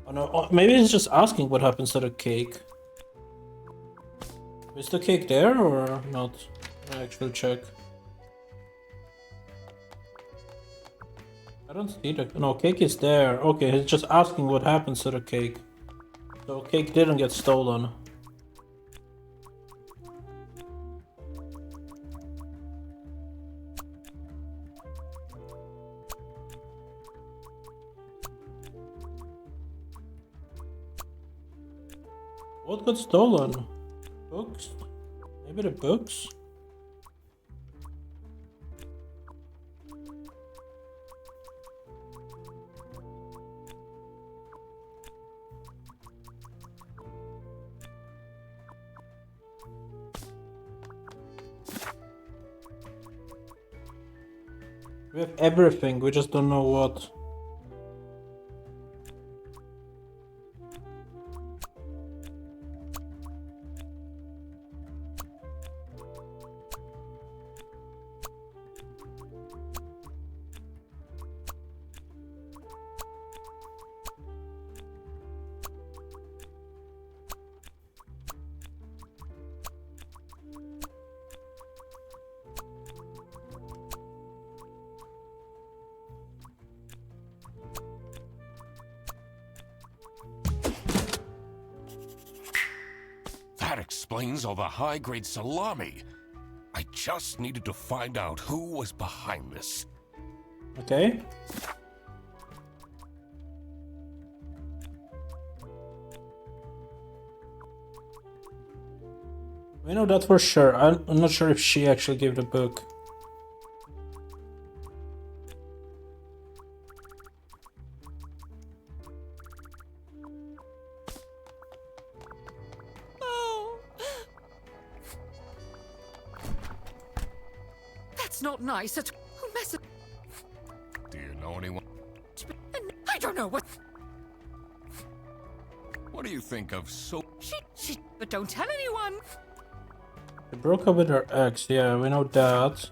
Oh no, oh, maybe he's just asking what happens to the cake. Is the cake there or not? I actually check. I don't see the... No, cake is there. Okay, he's just asking what happens to the cake. So cake didn't get stolen. What got stolen? Books? Maybe the books? We have everything, we just don't know what. That explains all the high-grade salami. I just needed to find out who was behind this. Okay. We know that for sure. I'm not sure if she actually gave the book. Oh, that's not nice. Who messes? Do you know anyone? I don't know what. What do you think of She. But don't tell anyone. She broke up with her ex, yeah, we know that.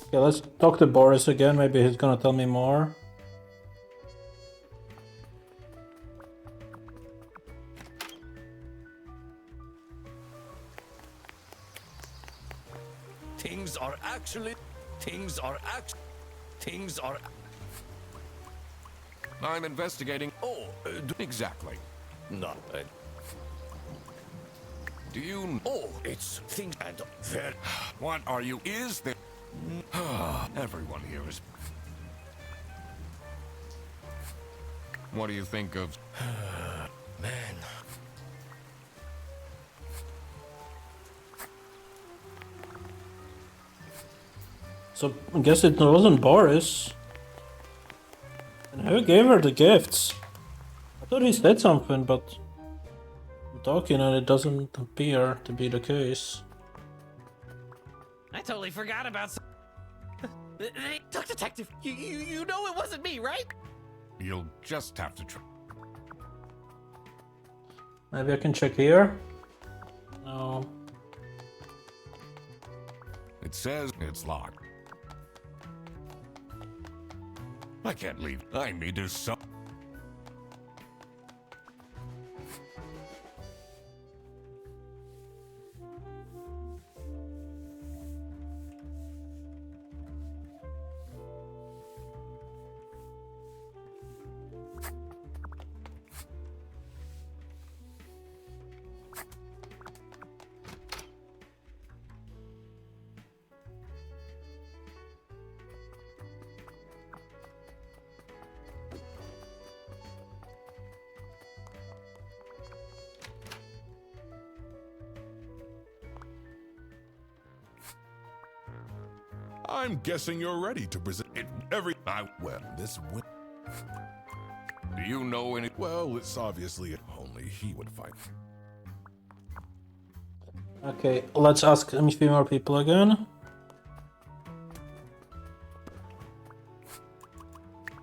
Okay, let's talk to Boris again, maybe he's gonna tell me more. Things are. I'm investigating. Oh, Exactly. no. Do you... Oh, it's things and very. What are you... Is there... Everyone here is... What do you think of... Man. So, I guess it wasn't Boris. And who gave her the gifts? I thought he said something, but... I'm talking and it doesn't appear to be the case. I totally forgot about. Duck Detective, you know it wasn't me, right? You'll just have to try... Maybe I can check here? No. It says it's locked. I can't leave. I need to I'm guessing you're ready to present it well, this win. Do you know any? Well, it's obviously only he would fight. Okay, let's ask a few more people again.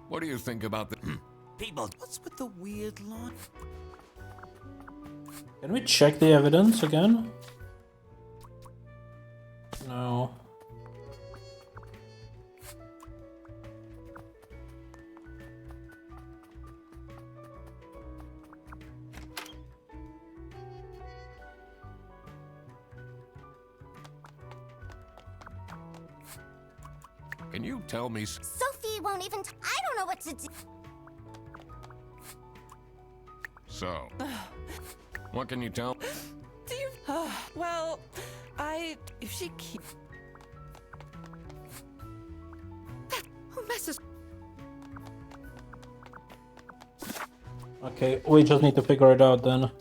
What do you think about the? People, what's with the weird line? Can we check the evidence again? No. Can you tell me? Sophie won't even. I don't know what to do. So, what can you tell? Do you? Well, if she keeps. Who messes? Okay, we just need to figure it out then.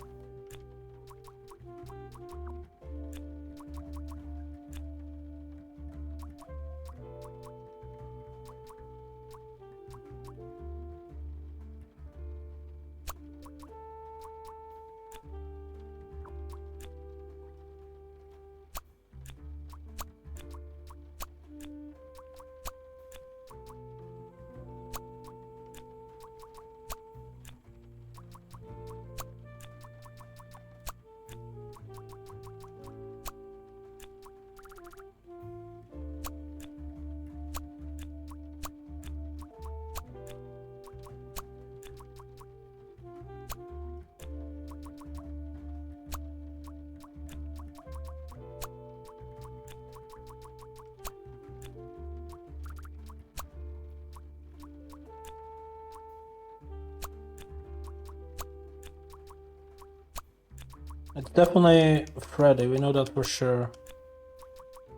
It's definitely Freddy, we know that for sure.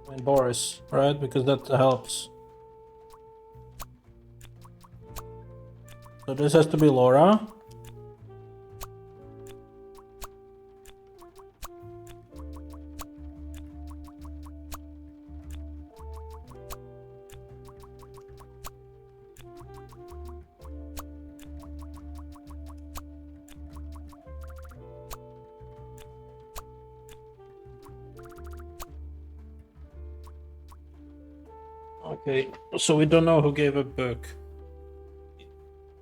I mean Boris, right? Because that helps. So this has to be Laura. Okay, so we don't know who gave a book.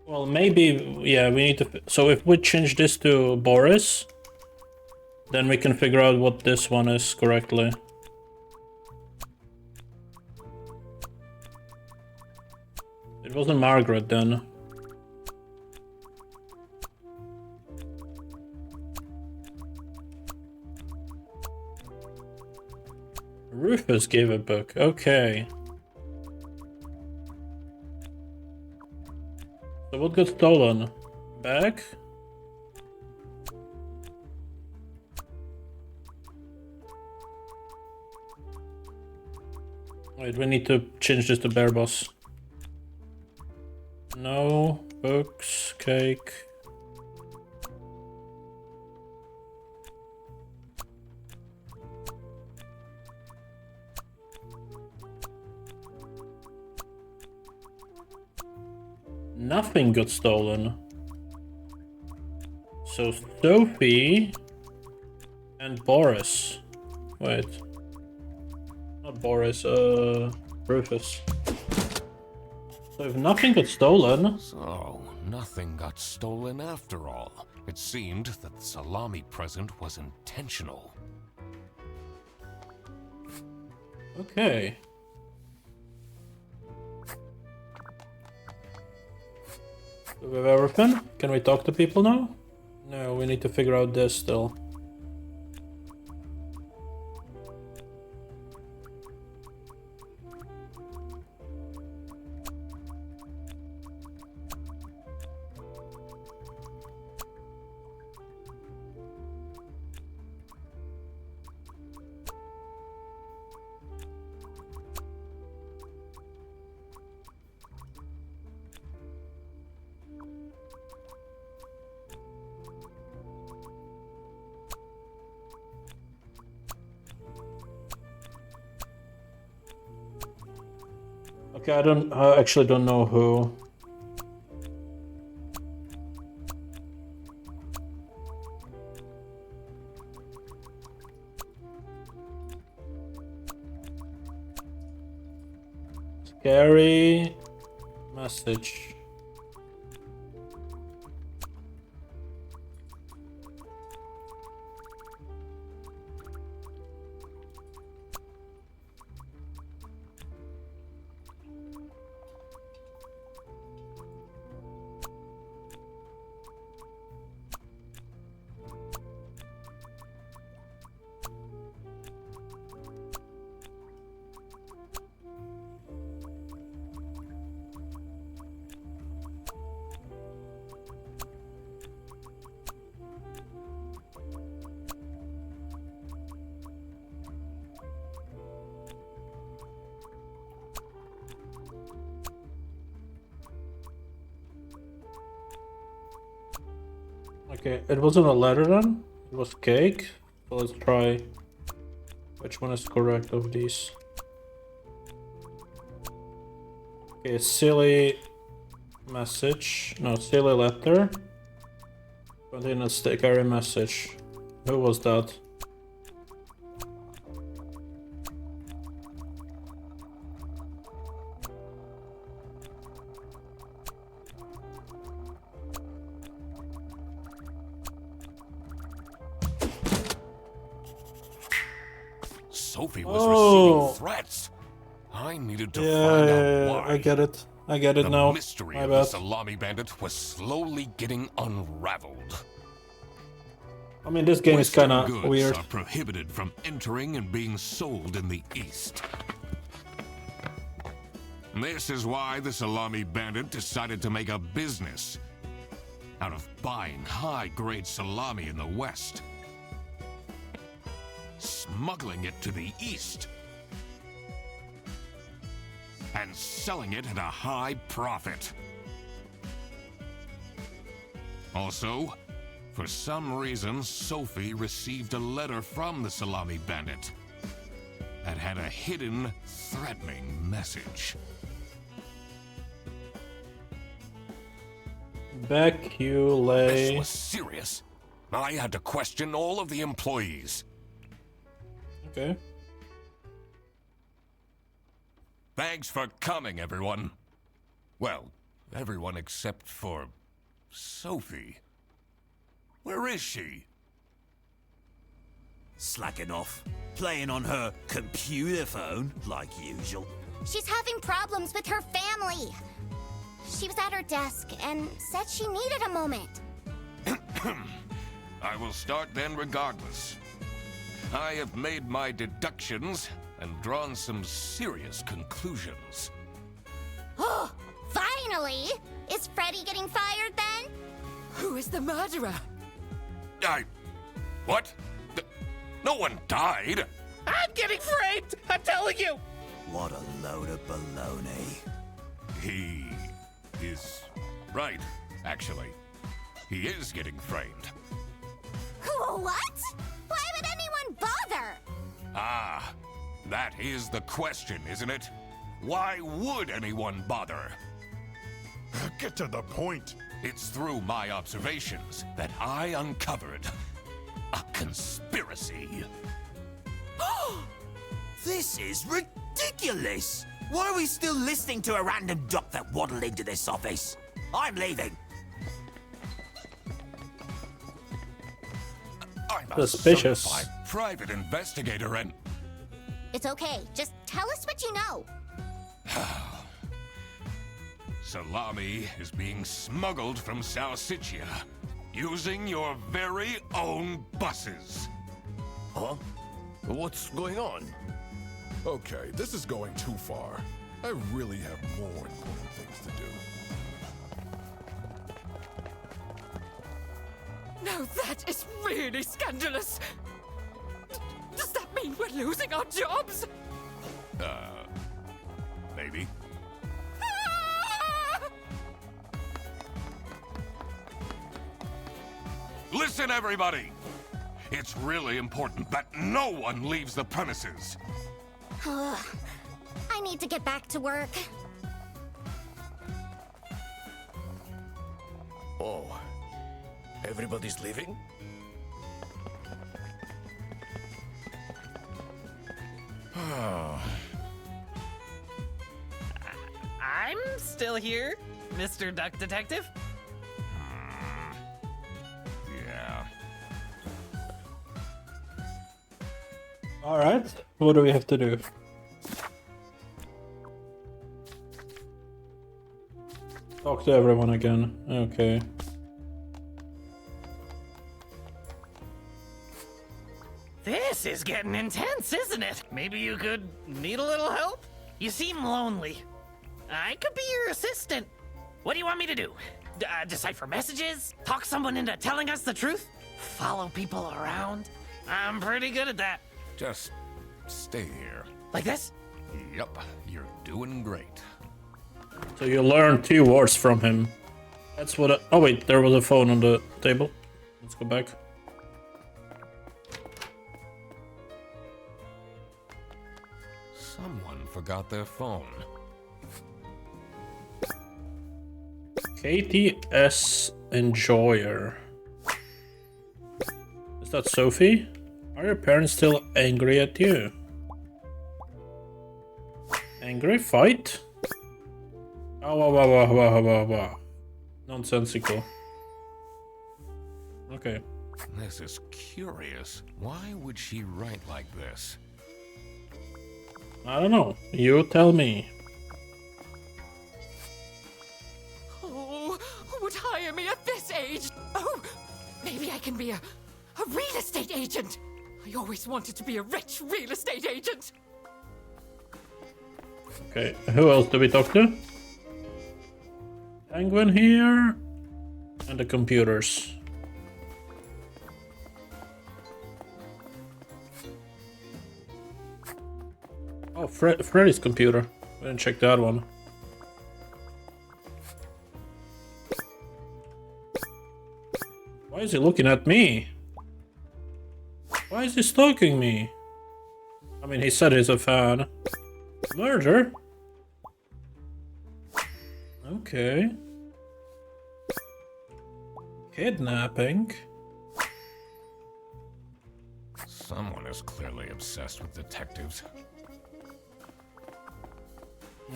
Well, maybe, yeah, we need to... So if we change this to Boris, then we can figure out what this one is correctly. It wasn't Margaret then. Rufus gave a book, okay. So what got stolen? Bag? Wait, we need to change this to Bear Boss. No, books, cake. Nothing got stolen. So Sophie and Boris. Wait. Not Boris, Rufus. So if nothing got stolen... So, nothing got stolen after all. It seemed that the Salami present was intentional. Okay. Do we have everything? Can we talk to people now? No, we need to figure out this still. Okay, I actually don't know who. Scary message. Okay, it wasn't a letter then, it was cake. So let's try which one is correct of these. Okay, silly message, no, silly letter. Contain a scary message. Who was that? Sophie was receiving threats. I needed to find out why. I get it. I get it now. The mystery My of bad. the Salami Bandit was slowly getting unraveled. I mean, this game is Western kind of goods weird. are prohibited from entering and being sold in the East. This is why the Salami Bandit decided to make a business out of buying high-grade salami in the West, smuggling it to the East, and selling it at a high profit. Also, for some reason, Sophie received a letter from the Salami Bandit that had a hidden, threatening message. 𝐒𝐩𝐞𝐜𝐬. This was serious. I had to question all of the employees. Okay. Thanks for coming, everyone. Well, everyone except for Sophie. Where is she? Slacking off. Playing on her computer phone, like usual. She's having problems with her family. She was at her desk and said she needed a moment. I will start then regardless. I have made my deductions and drawn some serious conclusions. Oh, finally! Is Freddy getting fired then? Who is the murderer? What? No one died. I'm getting framed! I'm telling you! What a load of baloney. He is right, actually. He is getting framed. What? Why would anyone bother? Ah, that is the question, isn't it? Why would anyone bother? Get to the point. It's through my observations that I uncovered a conspiracy. This is ridiculous! Why are we still listening to a random duck that waddled into this office? I'm leaving. I'm a Suspicious. certified private investigator and... It's okay. Just tell us what you know. Salami is being smuggled from 𝐒𝐸𝐴 using your very own buses. Huh? What's going on? Okay, this is going too far. I really have more important things to do. No, that is really scandalous. Does that mean we're losing our jobs? Maybe. Listen, everybody! It's really important that no one leaves the premises. I need to get back to work. Oh, everybody's leaving? I'm still here, Mr. Duck Detective. Yeah. Alright, what do we have to do? Talk to everyone again. Okay. This is getting intense, isn't it? Maybe you could need a little help? You seem lonely. I could be your assistant. What do you want me to do? Decipher messages? Talk someone into telling us the truth? Follow people around? I'm pretty good at that. Just stay here. Like this? Yup, you're doing great. So you learned 2 words from him. That's what oh wait, there was a phone on the table. Let's go back. Someone forgot their phone. KTS Enjoyer. Is that Sophie? Are your parents still angry at you? Angry? Fight? Oh, nonsensical. Okay. This is curious. Why would she write like this? I don't know. You tell me. Oh, who would hire me at this age? Oh, maybe I can be a real estate agent. I always wanted to be a rich real estate agent. Okay, who else do we talk to? Penguin here. And the computers. Oh, Freddy's computer. We didn't check that one. Why is he looking at me? Why is he stalking me? I mean, he said he's a fan. Murder? Okay. Kidnapping? Someone is clearly obsessed with detectives.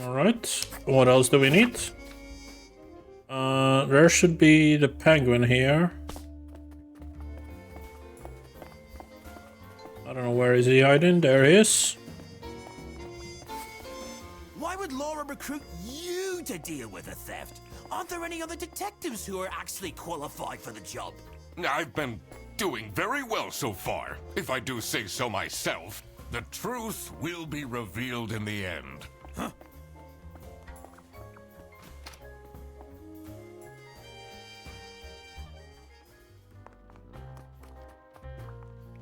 Alright, what else do we need? There should be the penguin here. I don't know, where is he hiding? There he is. Why would Laura recruit you to deal with a theft? Aren't there any other detectives who are actually qualified for the job? I've been doing very well so far, if I do say so myself. The truth will be revealed in the end. Huh?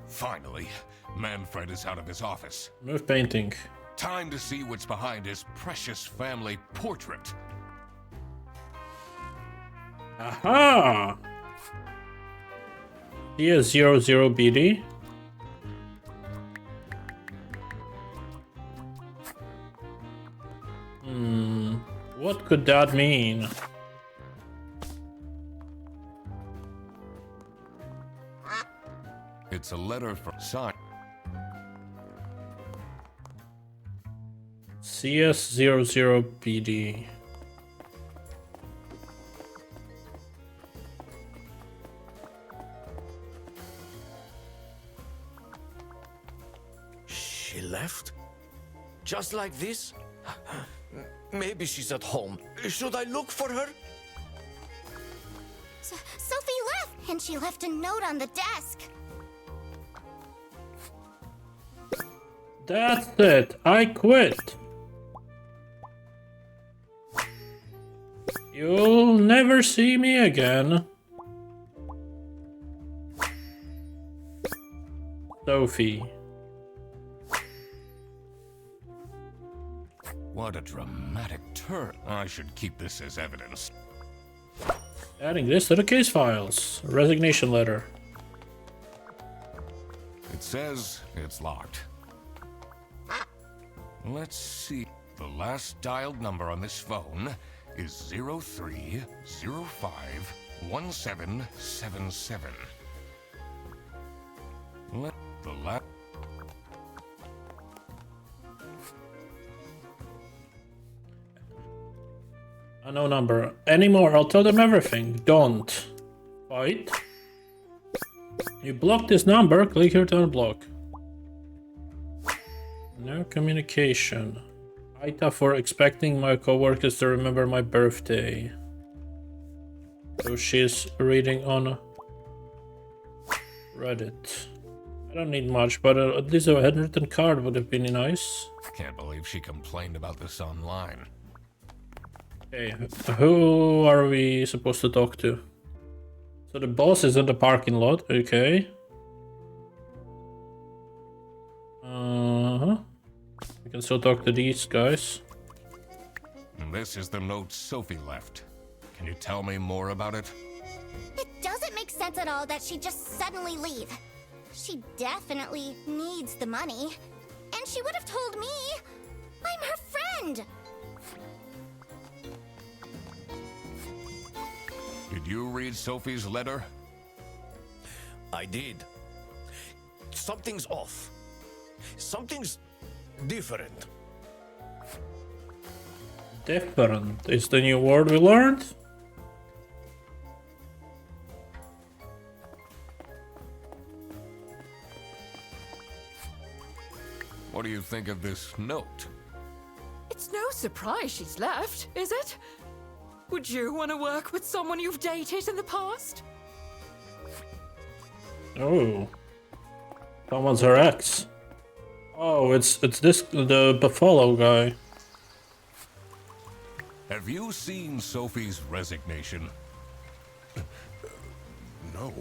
Finally, Manfred is out of his office. Move painting. Time to see what's behind his precious family portrait. Aha! Here's 00BD. What could that mean? It's a letter from Son. CS00BD. She left? Just like this? Maybe she's at home. Should I look for her? Sophie left, and she left a note on the desk. That's it. I quit. You'll never see me again. Sophie. What a dramatic turn. I should keep this as evidence. Adding this to the case files. Resignation letter. It says it's locked. Let's see. The last dialed number on this phone is 03051777. Let the last. No number. Anymore, I'll tell them everything. Don't. Fight. You block this number, click here to unblock. No communication. Aita for expecting my coworkers to remember my birthday. So she's reading on Reddit. I don't need much, but at least a handwritten card would have been nice. Can't believe she complained about this online. Okay, who are we supposed to talk to? So the boss is in the parking lot, okay. We can still talk to these guys. And this is the note Sophie left. Can you tell me more about it? It doesn't make sense at all that she'd just suddenly leave. She definitely needs the money. And she would have told me. I'm her friend. Did you read Sophie's letter? I did. Something's off. Something's different. Different is the new word we learned. What do you think of this note? It's no surprise she's left, is it? Would you want to work with someone you've dated in the past? Oh. Someone's her ex. Oh, it's this, the Buffalo guy. Have you seen Sophie's resignation? No.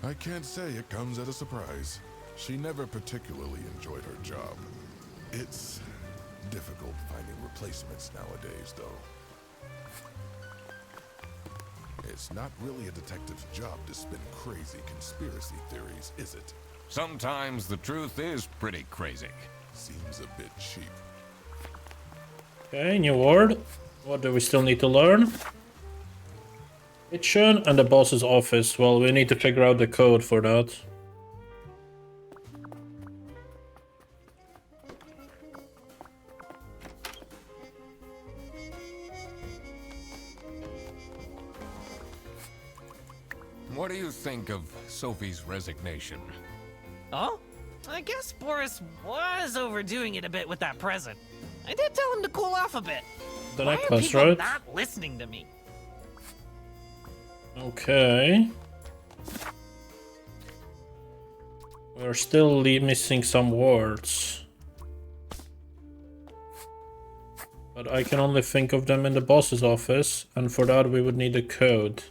I can't say it comes as a surprise. She never particularly enjoyed her job. It's difficult finding replacements nowadays, though. It's not really a detective's job to spin crazy conspiracy theories, is it? Sometimes the truth is pretty crazy. Seems a bit cheap. Okay, new word. What do we still need to learn? Kitchen and the boss's office. Well, we need to figure out the code for that. What do you think of Sophie's resignation? Oh? I guess Boris was overdoing it a bit with that present. I did tell him to cool off a bit. The Why are necklace, people right? not listening to me? Okay. We're still missing some words. But I can only think of them in the boss's office, and for that we would need a code.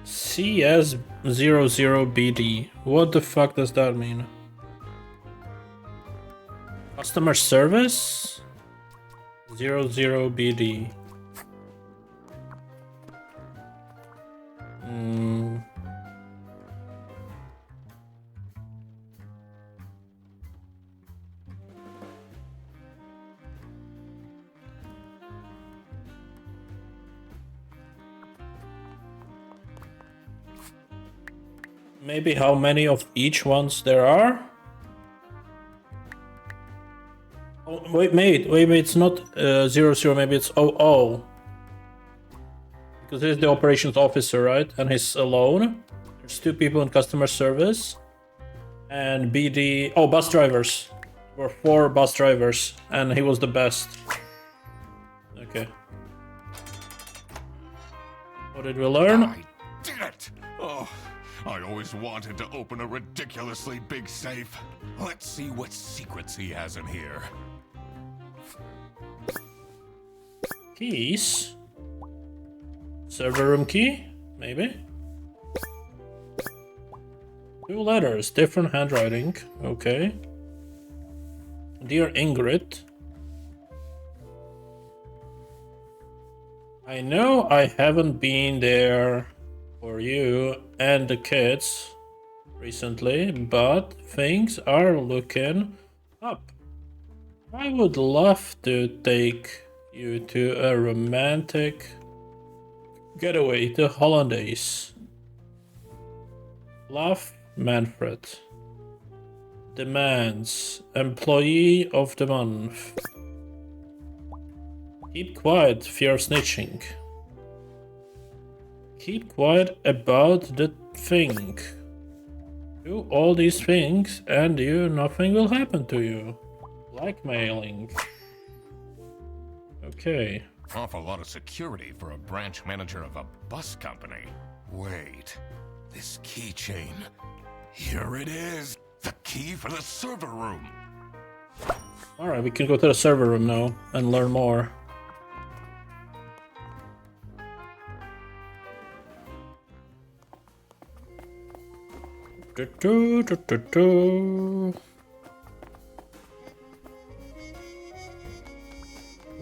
CS00BD. What the fuck does that mean? Customer service? 00BD. Maybe how many of each ones there are? Oh, wait, it's not 00, maybe it's 00. Because he's the operations officer, right? And he's alone. There's 2 people in customer service. And BD... Oh, bus drivers. There were 4 bus drivers. And he was the best. Okay. What did we learn? I did it! Oh, I always wanted to open a ridiculously big safe. Let's see what secrets he has in here. Keys? Server room key? Maybe? 2 letters, different handwriting. Okay. Dear Ingrid, I know I haven't been there for you and the kids recently, but things are looking up. I would love to take you to a romantic getaway to Hollandaise. Love, Manfred. Demands Employee of the Month. Keep quiet, fear of snitching. Keep quiet about the thing. Do all these things and nothing will happen to you. Blackmailing. Okay. Awful lot of security for a branch manager of a bus company. Wait, this keychain. Here it is. The key for the server room. Alright, we can go to the server room now and learn more. Why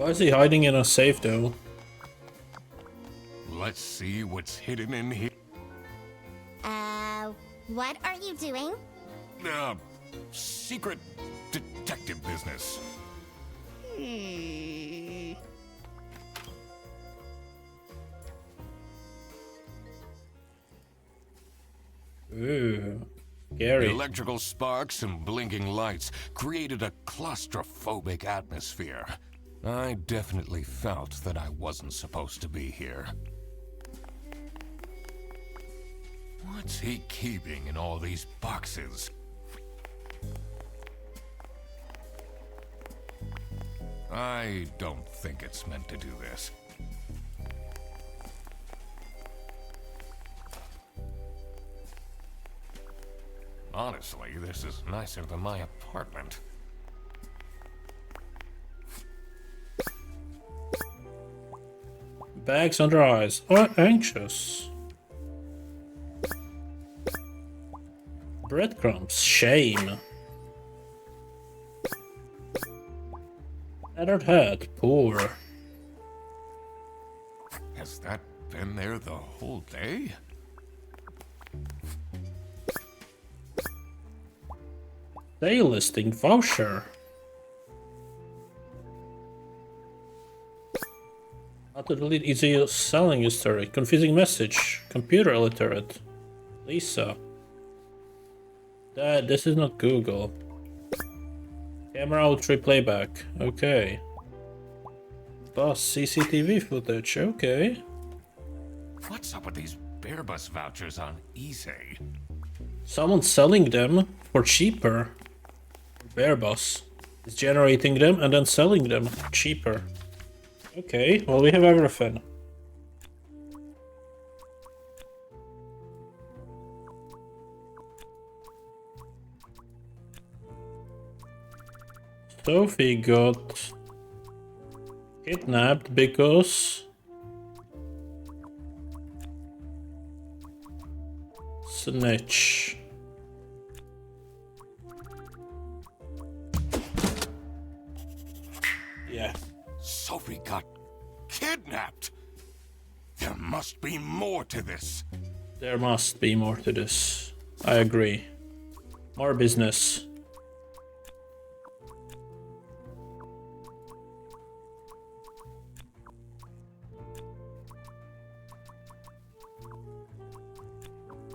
is he hiding in a safe though? Let's see what's hidden in here. What are you doing? Secret detective business. Ooh, scary. Electrical sparks and blinking lights created a claustrophobic atmosphere. I definitely felt that I wasn't supposed to be here. What's he keeping in all these boxes? I don't think it's meant to do this. Honestly, this is nicer than my apartment. Bags under eyes. Oh, anxious. Breadcrumbs. Shame. Tattered hat. Poor. Has that been there the whole day? Sale listing. Voucher. How to delete easy selling history. Confusing message. Computer illiterate. Lisa. Dad, this is not Google. Camera ultra playback. Okay. Boss CCTV footage. Okay. What's up with these Airbus vouchers on eBay? Someone's selling them for cheaper. Airbus is generating them and then selling them cheaper. Okay, well we have everything. Sophie got kidnapped because snitch. Yeah. Sophie got kidnapped. There must be more to this. There must be more to this. I agree. More business.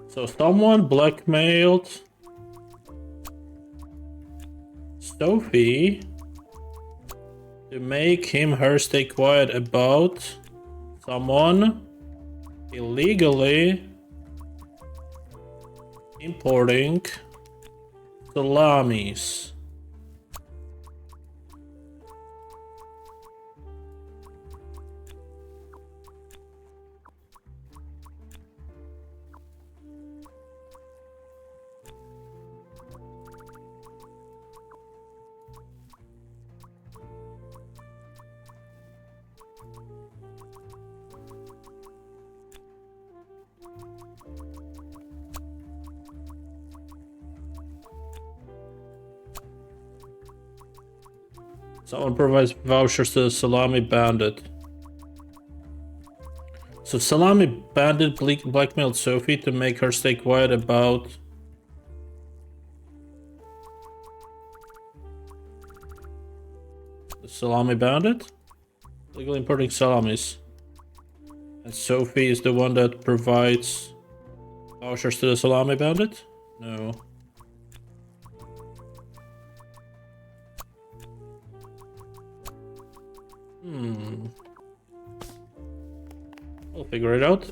So someone blackmailed Sophie to make her stay quiet about someone illegally importing salamis. Someone provides vouchers to the Salami Bandit. So Salami Bandit blackmailed Sophie to make her stay quiet about... the Salami Bandit? Legally importing salamis. And Sophie is the one that provides vouchers to the Salami Bandit? No. We'll figure it out.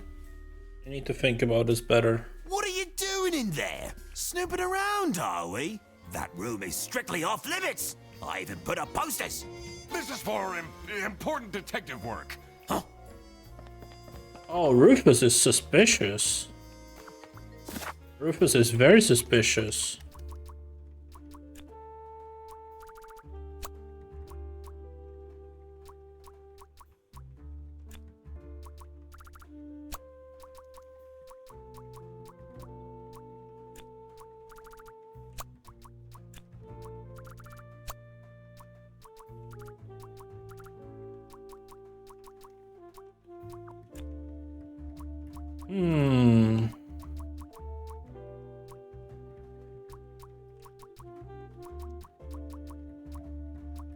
I need to think about this better. What are you doing in there? Snooping around, are we? That room is strictly off limits. I even put up posters. This is for important detective work. Huh? Oh, Rufus is suspicious. Rufus is very suspicious.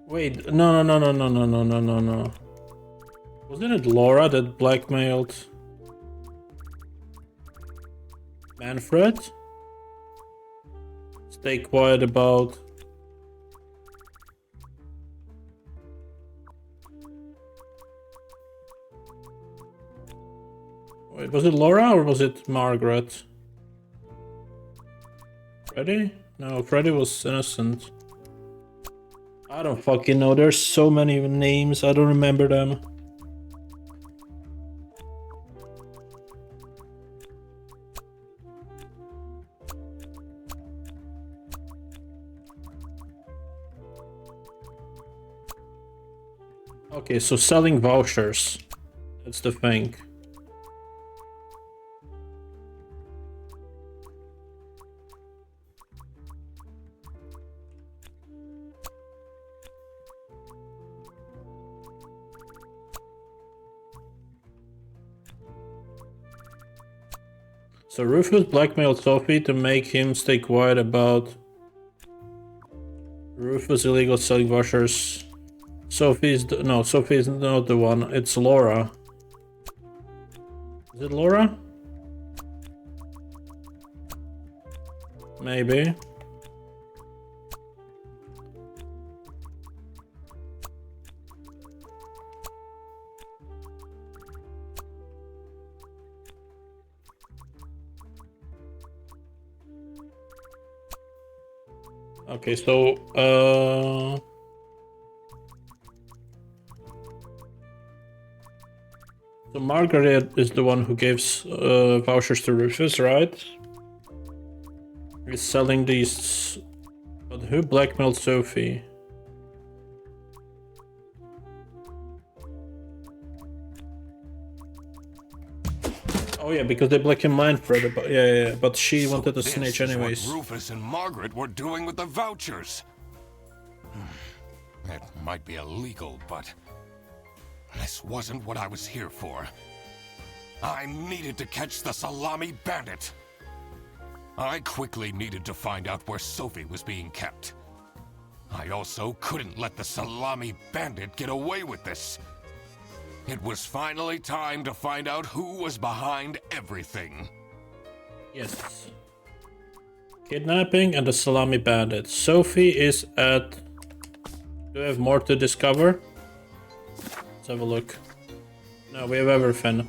Wait, no. Wasn't it Laura that blackmailed Manfred? Stay quiet about... Wait, was it Laura or was it Margaret? Freddy? No, Freddy was innocent. I don't fucking know, there's so many names, I don't remember them. Okay, so selling vouchers. That's the thing. So Rufus blackmailed Sophie to make him stay quiet about Rufus illegal selling vouchers. Sophie's not the one, it's Laura. Is it Laura? Maybe. Okay, so Margaret is the one who gives vouchers to Rufus, right? He's selling these, but who blackmailed Sophie? Oh yeah, because they blackmailed Manfred, but yeah, but she wanted to snitch anyways. What Rufus and Margaret were doing with the vouchers. It might be illegal, but this wasn't what I was here for. I needed to catch the Salami Bandit. I quickly needed to find out where Sophie was being kept. I also couldn't let the Salami Bandit get away with this. It was finally time to find out who was behind everything. Yes. Kidnapping and the Salami Bandit. Sophie is at... Do we have more to discover? Let's have a look. No, we have everything.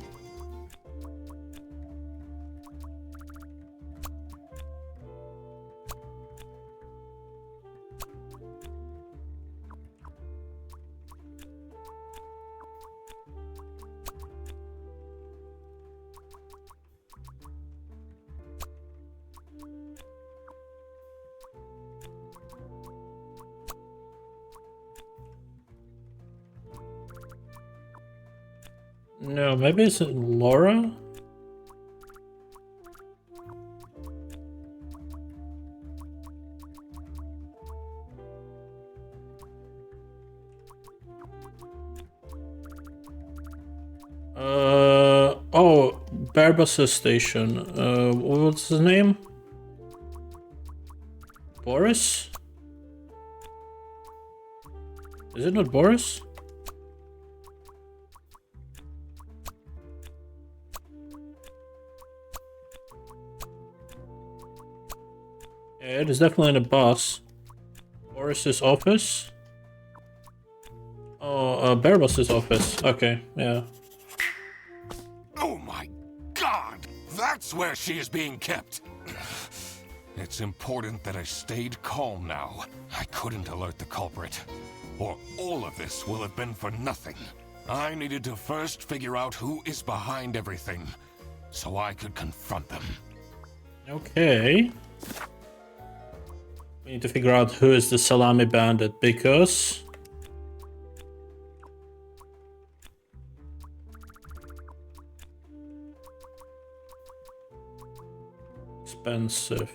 No, maybe it's Laura? Oh, Barba's station. What's his name? Boris? Is it not Boris? Yeah, it is definitely the boss. Boris's office? Oh, Barba's office. Okay, yeah. Oh my god! That's where she is being kept! It's important that I stayed calm now. I couldn't alert the culprit, or all of this will have been for nothing. I needed to first figure out who is behind everything, so I could confront them. Okay. We need to figure out who is the Salami bandit, because... expensive.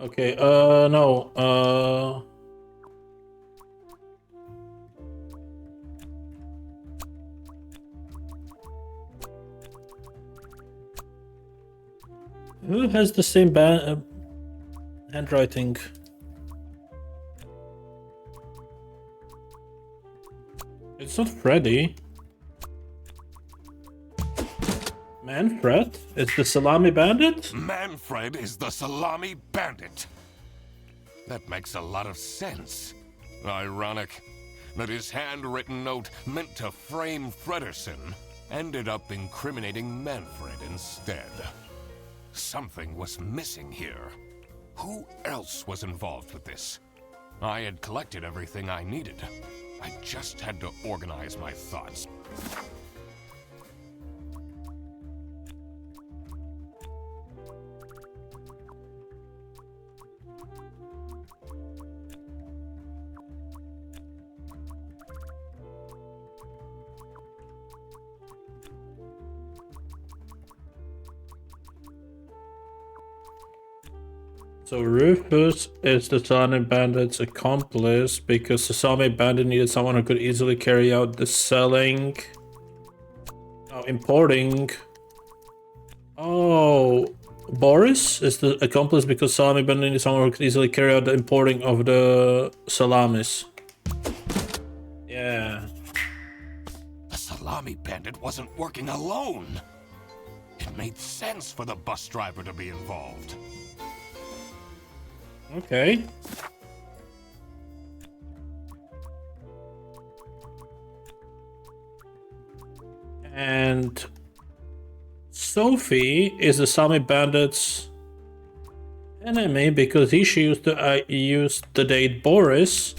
Okay, no, who has the same handwriting? It's not Freddy. Manfred? It's the Salami bandit? Manfred is the Salami bandit. That makes a lot of sense. Ironic that his handwritten note meant to frame Fredersen ended up incriminating Manfred instead. Something was missing here. Who else was involved with this? I had collected everything I needed. I just had to organize my thoughts. So Rufus is the Salami bandit's accomplice because the Salami bandit needed someone who could easily carry out the selling, importing. Oh, Boris is the accomplice because Salami bandit needed someone who could easily carry out the importing of the salamis. Yeah. The Salami bandit wasn't working alone. It made sense for the bus driver to be involved. Okay. And Sophie is the Salami bandit's enemy because she used to use the date Boris,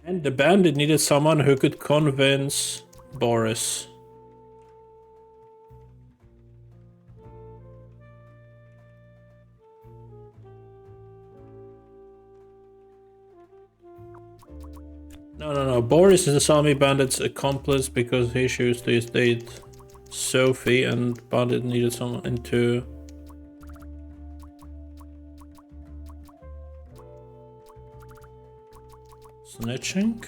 and the bandit needed someone who could convince Boris. No. Boris is the Salami bandit's accomplice because he chose to date Sophie, and bandit needed someone into. Snitching?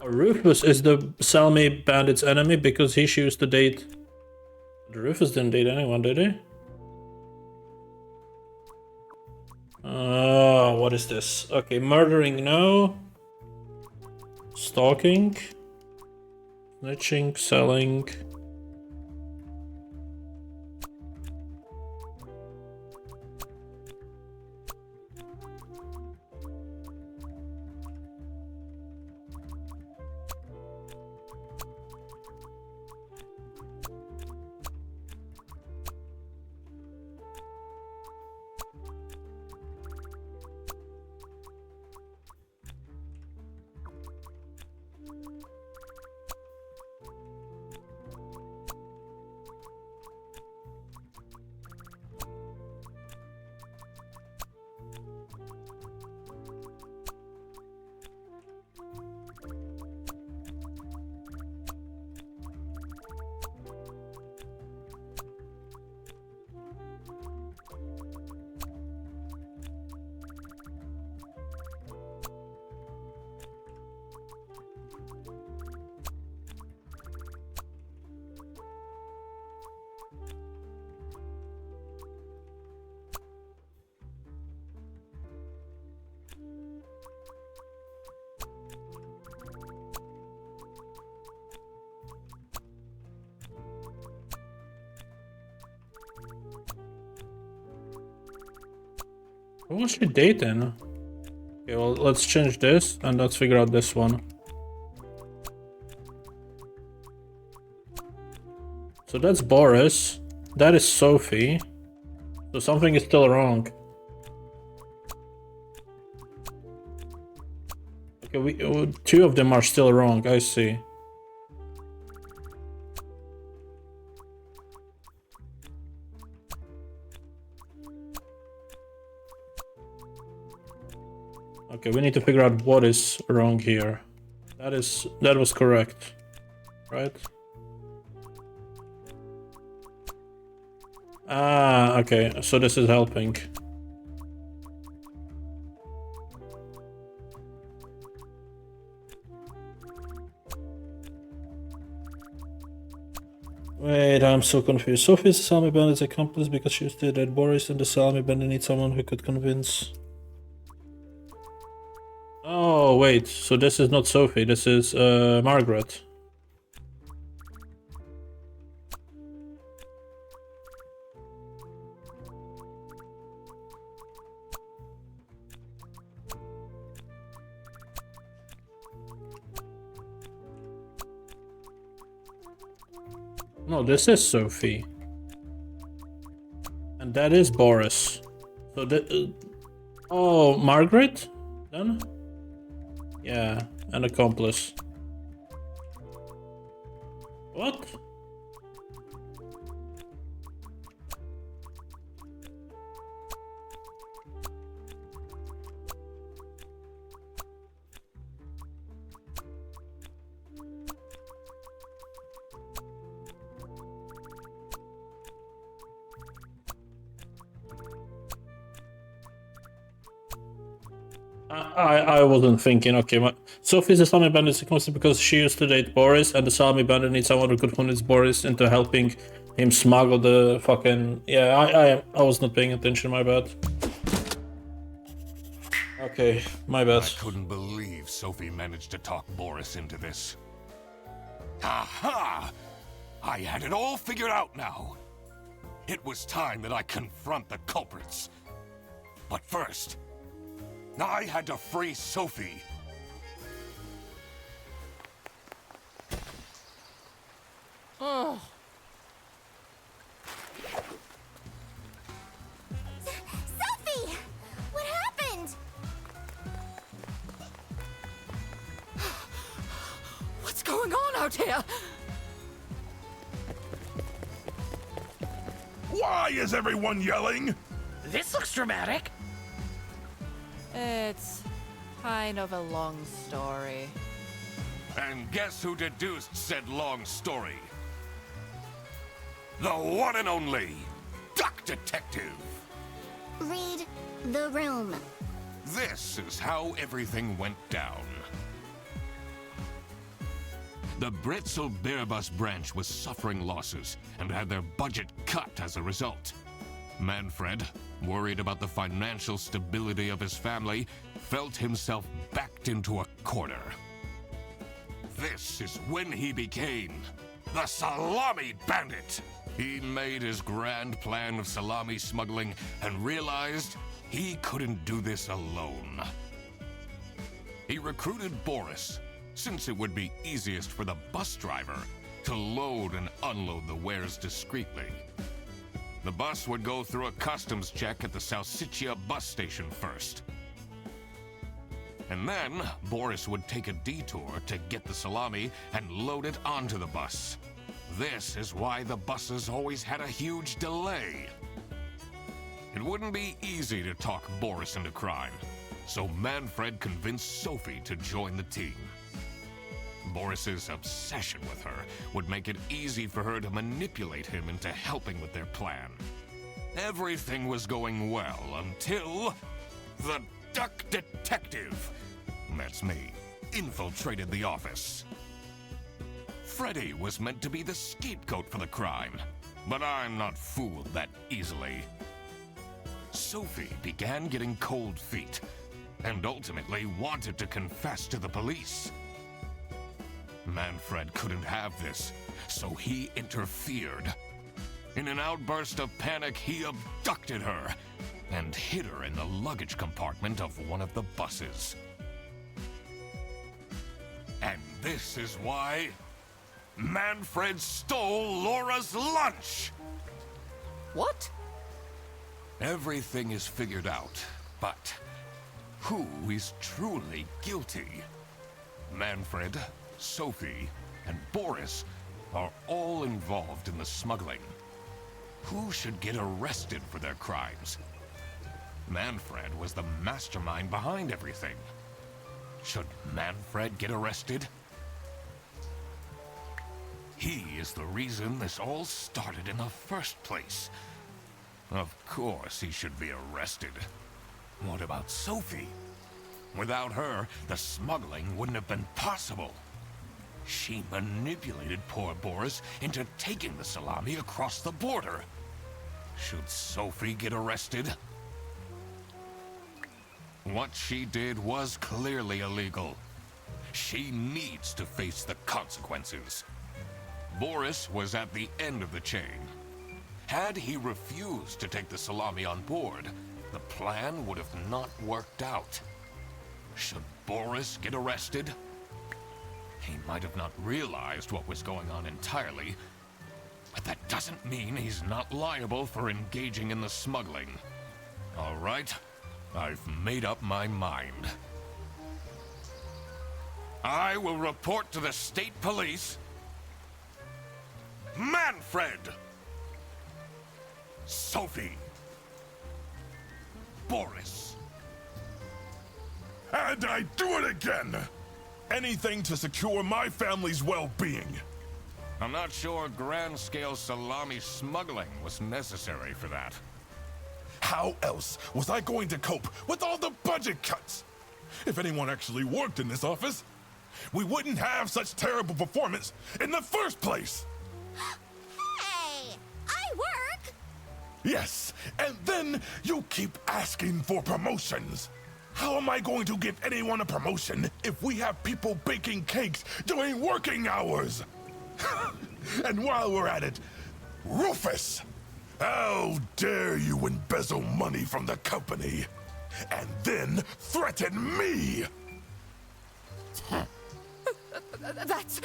Rufus is the Salami bandit's enemy because he chose to date. Rufus didn't date anyone, did he? What is this? Okay, murdering, no. Stalking. Snitching, selling. Who was she dating? Okay, well, let's change this and let's figure out this one. So that's Boris. That is Sophie. So something is still wrong. Okay, two of them are still wrong, I see. Okay, we need to figure out what is wrong here. That was correct, right? Ah, okay, so this is helping. Wait, I'm so confused. Sophie is the Salami Bandit's accomplice because she used to date Boris, and the Salami Bandit needs someone who could convince. Oh, wait, so this is not Sophie, this is Margaret. No, this is Sophie. And that is Boris. So that... oh, Margaret? Then? Yeah, an accomplice. What? I wasn't thinking, okay, Sophie's a Salami Bandit because she used to date Boris, and the Salami Bandit needs someone who could convince Boris into helping him smuggle the fucking... yeah, I was not paying attention, my bad. Okay, my bad. I couldn't believe Sophie managed to talk Boris into this. Aha! I had it all figured out now. It was time that I confront the culprits. But first, I had to free Sophie. Oh. Sophie! What happened? What's going on out here? Why is everyone yelling? This looks dramatic. It's kind of a long story. And guess who deduced said long story? The one and only Duck Detective. Read the room. This is how everything went down. The Bretzel Bearbus branch was suffering losses and had their budget cut as a result. Manfred, worried about the financial stability of his family, felt himself backed into a corner. This is when he became the Salami Bandit. He made his grand plan of salami smuggling and realized he couldn't do this alone. He recruited Boris, since it would be easiest for the bus driver to load and unload the wares discreetly. The bus would go through a customs check at the 𝐒𝐸𝐴 bus station first. And then Boris would take a detour to get the salami and load it onto the bus. This is why the buses always had a huge delay. It wouldn't be easy to talk Boris into crime, so Manfred convinced Sophie to join the team. Boris's obsession with her would make it easy for her to manipulate him into helping with their plan. Everything was going well until the Duck Detective, that's me, infiltrated the office. Freddy was meant to be the scapegoat for the crime, but I'm not fooled that easily. Sophie began getting cold feet and ultimately wanted to confess to the police. Manfred couldn't have this, so he interfered. In an outburst of panic, he abducted her and hid her in the luggage compartment of one of the buses. And this is why Manfred stole Laura's lunch! What? Everything is figured out, but who is truly guilty? Manfred, Sophie, and Boris are all involved in the smuggling. Who should get arrested for their crimes? Manfred was the mastermind behind everything. Should Manfred get arrested? He is the reason this all started in the first place. Of course he should be arrested. What about Sophie? Without her, the smuggling wouldn't have been possible. She manipulated poor Boris into taking the salami across the border. Should Sophie get arrested? What she did was clearly illegal. She needs to face the consequences. Boris was at the end of the chain. Had he refused to take the salami on board, the plan would have not worked out. Should Boris get arrested? He might have not realized what was going on entirely, but that doesn't mean he's not liable for engaging in the smuggling. All right, I've made up my mind. I will report to the state police. Manfred! Sophie! Boris! And I do it again! Anything to secure my family's well-being. I'm not sure grand-scale salami smuggling was necessary for that. How else was I going to cope with all the budget cuts? If anyone actually worked in this office, we wouldn't have such terrible performance in the first place! Hey! I work! Yes, and then you keep asking for promotions. How am I going to give anyone a promotion if we have people baking cakes during working hours? And while we're at it, Rufus! How dare you embezzle money from the company and then threaten me? That's...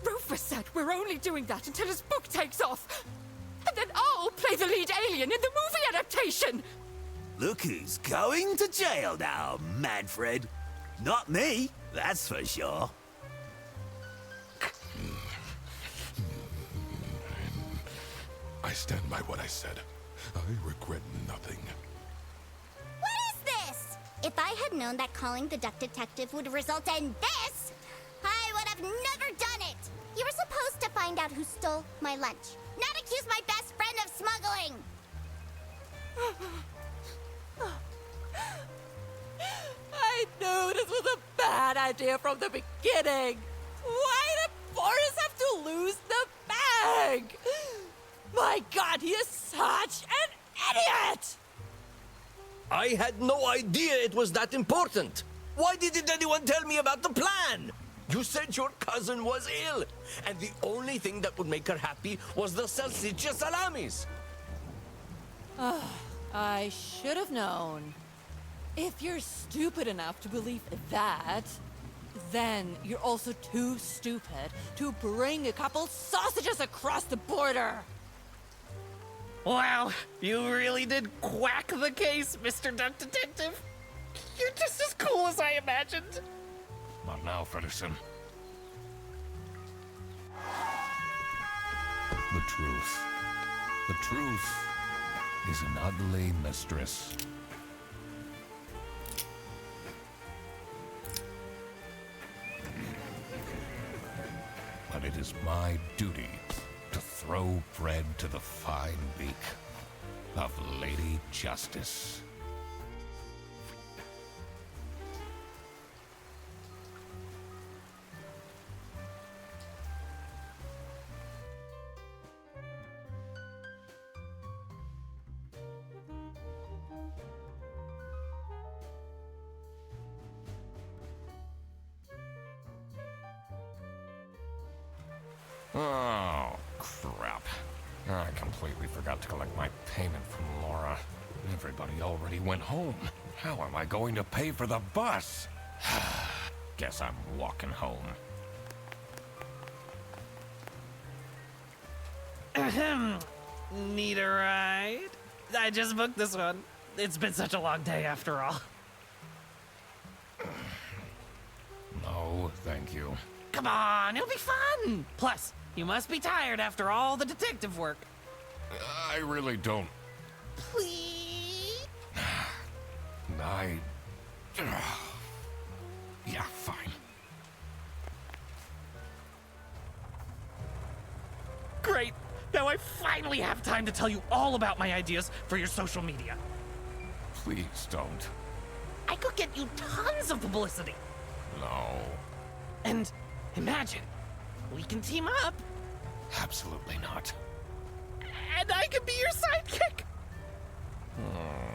Rufus said we're only doing that until his book takes off. And then I'll play the lead alien in the movie adaptation. Look who's going to jail now, Manfred. Not me, that's for sure. I stand by what I said. I regret nothing. What is this? If I had known that calling the Duck Detective would result in this, I would have never done it! You were supposed to find out who stole my lunch, not accuse my best friend of smuggling! I knew this was a bad idea from the beginning. Why did Boris have to lose the bag? My God, he is such an idiot! I had no idea it was that important. Why didn't anyone tell me about the plan? You said your cousin was ill, and the only thing that would make her happy was the salsiccia salamis. I should have known. If you're stupid enough to believe that, then you're also too stupid to bring a couple sausages across the border. Wow, you really did quack the case, Mr. Duck Detective. You're just as cool as I imagined. Not now, Fredderson. The truth. The truth is an ugly mistress. But it is my duty to throw bread to the fine beak of Lady Justice. Oh, crap. I completely forgot to collect my payment from Laura. Everybody already went home. How am I going to pay for the bus? Guess I'm walking home. Ahem. Need a ride? I just booked this one. It's been such a long day after all. No, thank you. Come on, it'll be fun! Plus, you must be tired after all the detective work. I really don't. Please? Yeah, fine. Great! Now I finally have time to tell you all about my ideas for your social media. Please don't. I could get you tons of publicity. No. And imagine, we can team up. Absolutely not. And I could be your sidekick. Hmm.